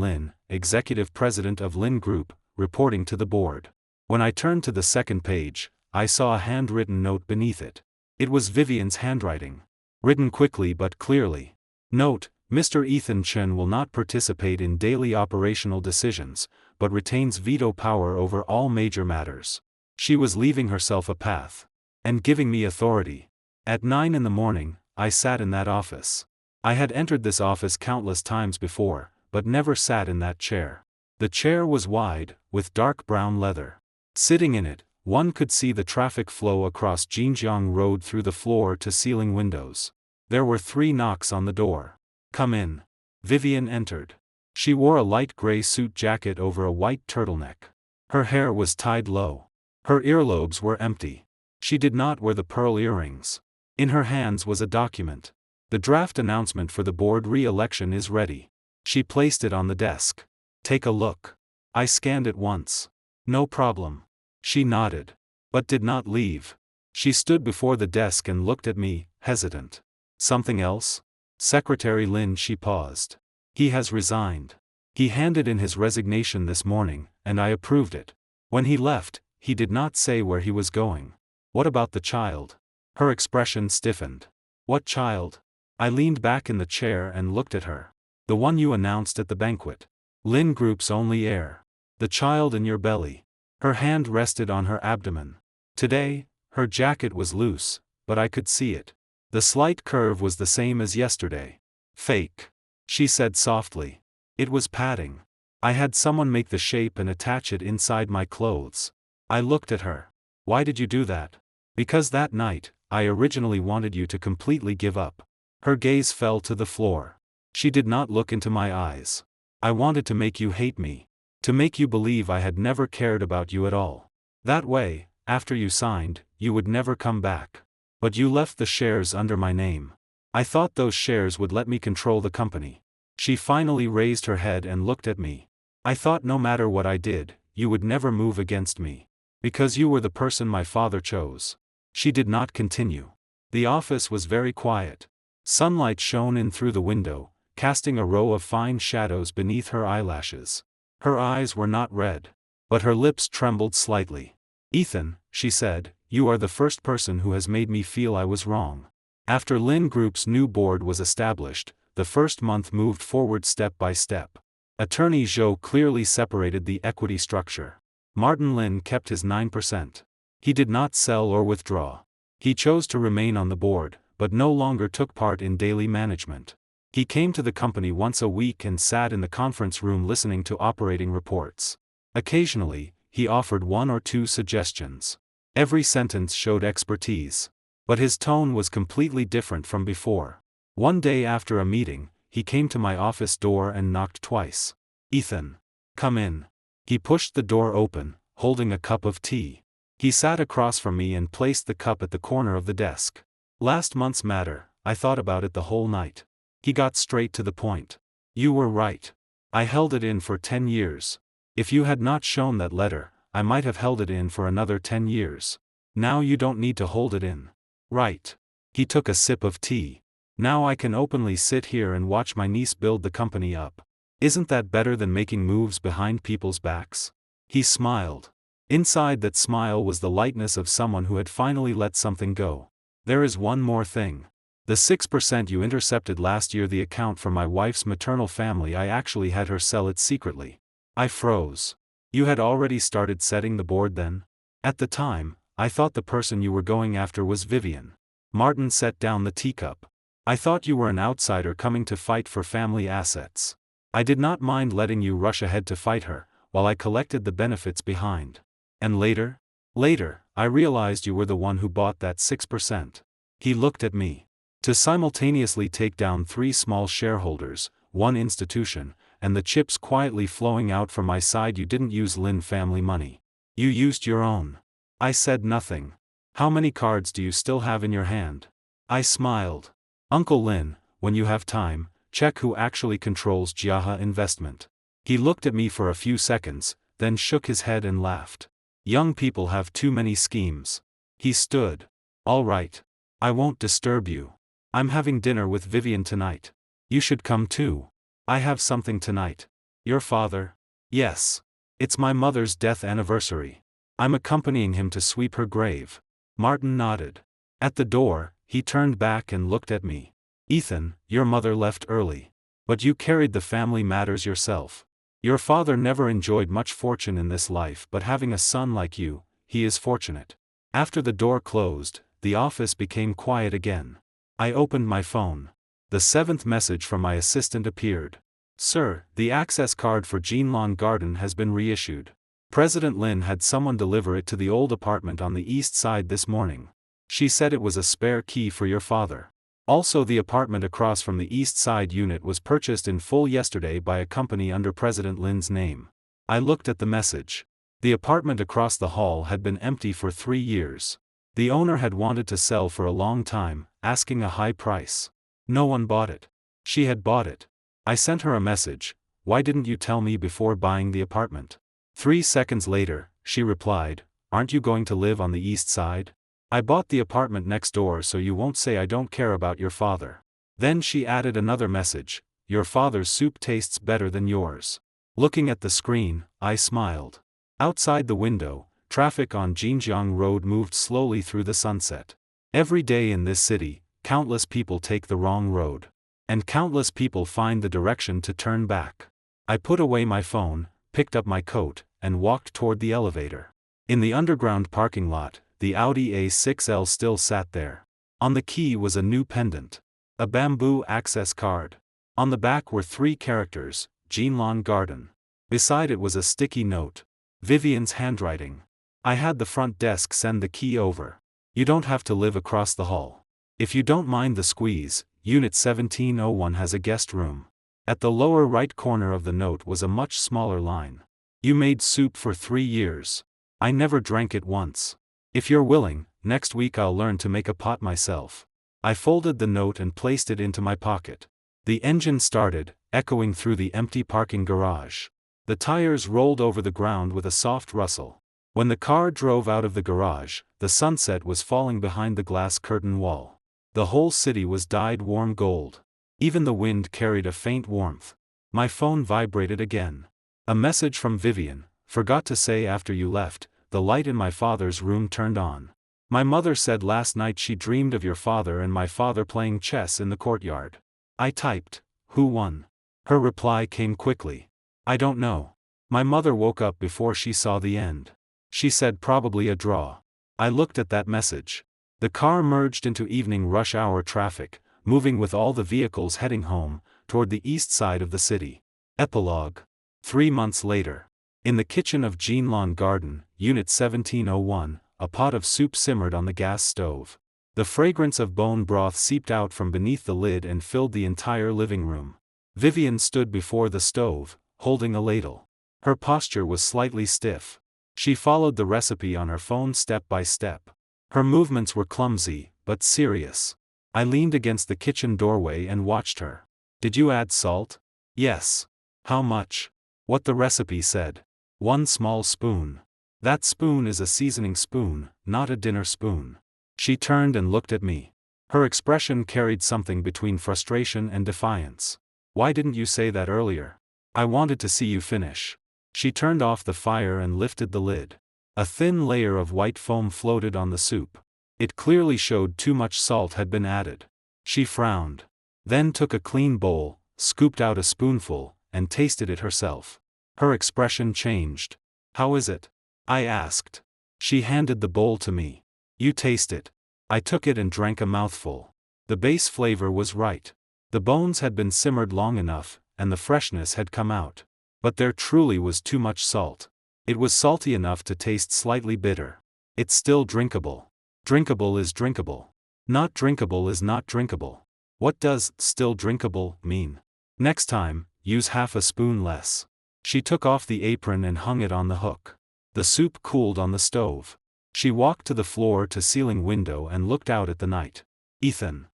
Lin, executive president of Lin Group, reporting to the board. When I turned to the second page, I saw a handwritten note beneath it. It was Vivian's handwriting. Written quickly but clearly. Note, Mr. Ethan Chen will not participate in daily operational decisions, but retains veto power over all major matters. She was leaving herself a path. And giving me authority. At 9 in the morning, I sat in that office. I had entered this office countless times before, but never sat in that chair. The chair was wide, with dark brown leather. Sitting in it, one could see the traffic flow across Jinjiang Road through the floor-to-ceiling windows. There were 3 knocks on the door. Come in. Vivian entered. She wore a light gray suit jacket over a white turtleneck. Her hair was tied low. Her earlobes were empty. She did not wear the pearl earrings. In her hands was a document. The draft announcement for the board re-election is ready. She placed it on the desk. Take a look. I scanned it once. No problem. She nodded. But did not leave. She stood before the desk and looked at me, hesitant. Something else? Secretary Lin, she paused. He has resigned. He handed in his resignation this morning, and I approved it. When he left, he did not say where he was going. What about the child? Her expression stiffened. What child? I leaned back in the chair and looked at her. The one you announced at the banquet. Lin Group's only heir. The child in your belly. Her hand rested on her abdomen. Today, her jacket was loose, but I could see it. The slight curve was the same as yesterday. Fake. She said softly. It was padding. I had someone make the shape and attach it inside my clothes. I looked at her. Why did you do that? Because that night, I originally wanted you to completely give up. Her gaze fell to the floor. She did not look into my eyes. I wanted to make you hate me. To make you believe I had never cared about you at all. That way, after you signed, you would never come back. But you left the shares under my name. I thought those shares would let me control the company. She finally raised her head and looked at me. I thought no matter what I did, you would never move against me. Because you were the person my father chose. She did not continue. The office was very quiet. Sunlight shone in through the window, casting a row of fine shadows beneath her eyelashes. Her eyes were not red, but her lips trembled slightly. Ethan, she said, you are the first person who has made me feel I was wrong. After Lin Group's new board was established, the first month moved forward step by step. Attorney Zhou clearly separated the equity structure. Martin Lin kept his 9%. He did not sell or withdraw. He chose to remain on the board, but no longer took part in daily management. He came to the company once a week and sat in the conference room listening to operating reports. Occasionally, he offered one or two suggestions. Every sentence showed expertise. But his tone was completely different from before. One day after a meeting, he came to my office door and knocked twice. Ethan. Come in. He pushed the door open, holding a cup of tea. He sat across from me and placed the cup at the corner of the desk. Last month's matter, I thought about it the whole night. He got straight to the point. You were right. I held it in for 10 years. If you had not shown that letter, I might have held it in for another 10 years. Now you don't need to hold it in. Right. He took a sip of tea. Now I can openly sit here and watch my niece build the company up. Isn't that better than making moves behind people's backs? He smiled. Inside that smile was the lightness of someone who had finally let something go. There is one more thing. The 6% you intercepted last year, the account for my wife's maternal family, I actually had her sell it secretly. I froze. You had already started setting the board then? At the time, I thought the person you were going after was Vivian. Martin set down the teacup. I thought you were an outsider coming to fight for family assets. I did not mind letting you rush ahead to fight her, while I collected the benefits behind. And later? Later, I realized you were the one who bought that 6%. He looked at me. To simultaneously take down 3 small shareholders, 1 institution, and the chips quietly flowing out from my side, you didn't use Lin family money. You used your own. I said nothing. How many cards do you still have in your hand? I smiled. Uncle Lin, when you have time, check who actually controls Jiahe Investment. He looked at me for a few seconds, then shook his head and laughed. Young people have too many schemes. He stood. All right. I won't disturb you. I'm having dinner with Vivian tonight. You should come too. I have something tonight. Your father? Yes. It's my mother's death anniversary. I'm accompanying him to sweep her grave. Martin nodded. At the door, he turned back and looked at me. Ethan, your mother left early. But you carried the family matters yourself. Your father never enjoyed much fortune in this life, but having a son like you, he is fortunate. After the door closed, the office became quiet again. I opened my phone. The 7th message from my assistant appeared. Sir, the access card for Jinlong Garden has been reissued. President Lin had someone deliver it to the old apartment on the east side this morning. She said it was a spare key for your father. Also, the apartment across from the east side unit was purchased in full yesterday by a company under President Lin's name. I looked at the message. The apartment across the hall had been empty for 3 years. The owner had wanted to sell for a long time, asking a high price. No one bought it. She had bought it. I sent her a message. Why didn't you tell me before buying the apartment? 3 seconds later, she replied, aren't you going to live on the east side? I bought the apartment next door so you won't say I don't care about your father. Then she added another message, your father's soup tastes better than yours. Looking at the screen, I smiled. Outside the window, traffic on Jinjiang Road moved slowly through the sunset. Every day in this city, countless people take the wrong road. And countless people find the direction to turn back. I put away my phone, picked up my coat, and walked toward the elevator. In the underground parking lot, the Audi A6L still sat there. On the key was a new pendant. A bamboo access card. On the back were 3 characters, Jinlong Garden. Beside it was a sticky note. Vivian's handwriting. I had the front desk send the key over. You don't have to live across the hall. If you don't mind the squeeze, Unit 1701 has a guest room. At the lower right corner of the note was a much smaller line. You made soup for 3 years. I never drank it once. If you're willing, next week I'll learn to make a pot myself. I folded the note and placed it into my pocket. The engine started, echoing through the empty parking garage. The tires rolled over the ground with a soft rustle. When the car drove out of the garage, the sunset was falling behind the glass curtain wall. The whole city was dyed warm gold. Even the wind carried a faint warmth. My phone vibrated again. A message from Vivian. Forgot to say after you left, the light in my father's room turned on. My mother said last night she dreamed of your father and my father playing chess in the courtyard. I typed, "Who won?" Her reply came quickly. "I don't know." My mother woke up before she saw the end. She said probably a draw. I looked at that message. The car merged into evening rush hour traffic, moving with all the vehicles heading home, toward the east side of the city. Epilogue. 3 months later. In the kitchen of Jean Lawn Garden, Unit 1701, a pot of soup simmered on the gas stove. The fragrance of bone broth seeped out from beneath the lid and filled the entire living room. Vivian stood before the stove, holding a ladle. Her posture was slightly stiff. She followed the recipe on her phone step by step. Her movements were clumsy, but serious. I leaned against the kitchen doorway and watched her. "Did you add salt?" "Yes." "How much?" "What the recipe said. 1 small spoon. That spoon is a seasoning spoon, not a dinner spoon." She turned and looked at me. Her expression carried something between frustration and defiance. "Why didn't you say that earlier? I wanted to see you finish." She turned off the fire and lifted the lid. A thin layer of white foam floated on the soup. It clearly showed too much salt had been added. She frowned. Then took a clean bowl, scooped out a spoonful, and tasted it herself. Her expression changed. "How is it?" I asked. She handed the bowl to me. "You taste it." I took it and drank a mouthful. The base flavor was right. The bones had been simmered long enough, and the freshness had come out. But there truly was too much salt. It was salty enough to taste slightly bitter. It's still drinkable. Drinkable is drinkable. Not drinkable is not drinkable. What does "still drinkable" mean? Next time, use half a spoon less. She took off the apron and hung it on the hook. The soup cooled on the stove. She walked to the floor-to-ceiling window and looked out at the night. "Ethan.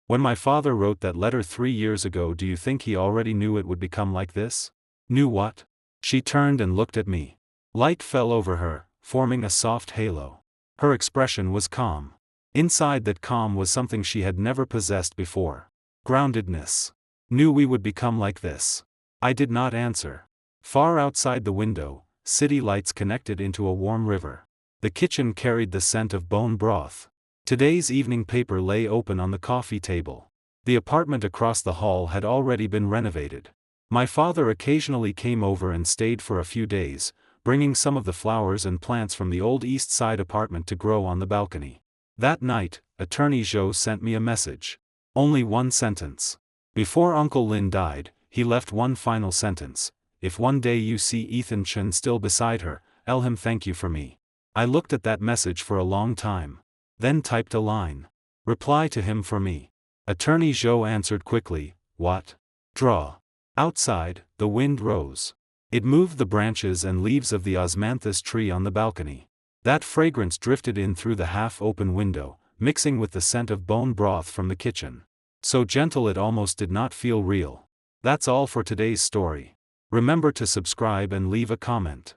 When my father wrote that letter 3 years ago, do you think he already knew it would become like this?" "Knew what?" She turned and looked at me. Light fell over her, forming a soft halo. Her expression was calm. Inside that calm was something she had never possessed before. Groundedness. "Knew we would become like this." I did not answer. Far outside the window, city lights connected into a warm river. The kitchen carried the scent of bone broth. Today's evening paper lay open on the coffee table. The apartment across the hall had already been renovated. My father occasionally came over and stayed for a few days, bringing some of the flowers and plants from the old East Side apartment to grow on the balcony. That night, Attorney Joe sent me a message. Only one sentence. Before Uncle Lin died, he left one final sentence: "If one day you see Ethan Chen still beside her, tell him thank you for me." I looked at that message for a long time. Then typed a line. "Reply to him for me." Attorney Joe answered quickly, "What?" "Draw." Outside, the wind rose. It moved the branches and leaves of the osmanthus tree on the balcony. That fragrance drifted in through the half-open window, mixing with the scent of bone broth from the kitchen. So gentle it almost did not feel real. That's all for today's story. Remember to subscribe and leave a comment.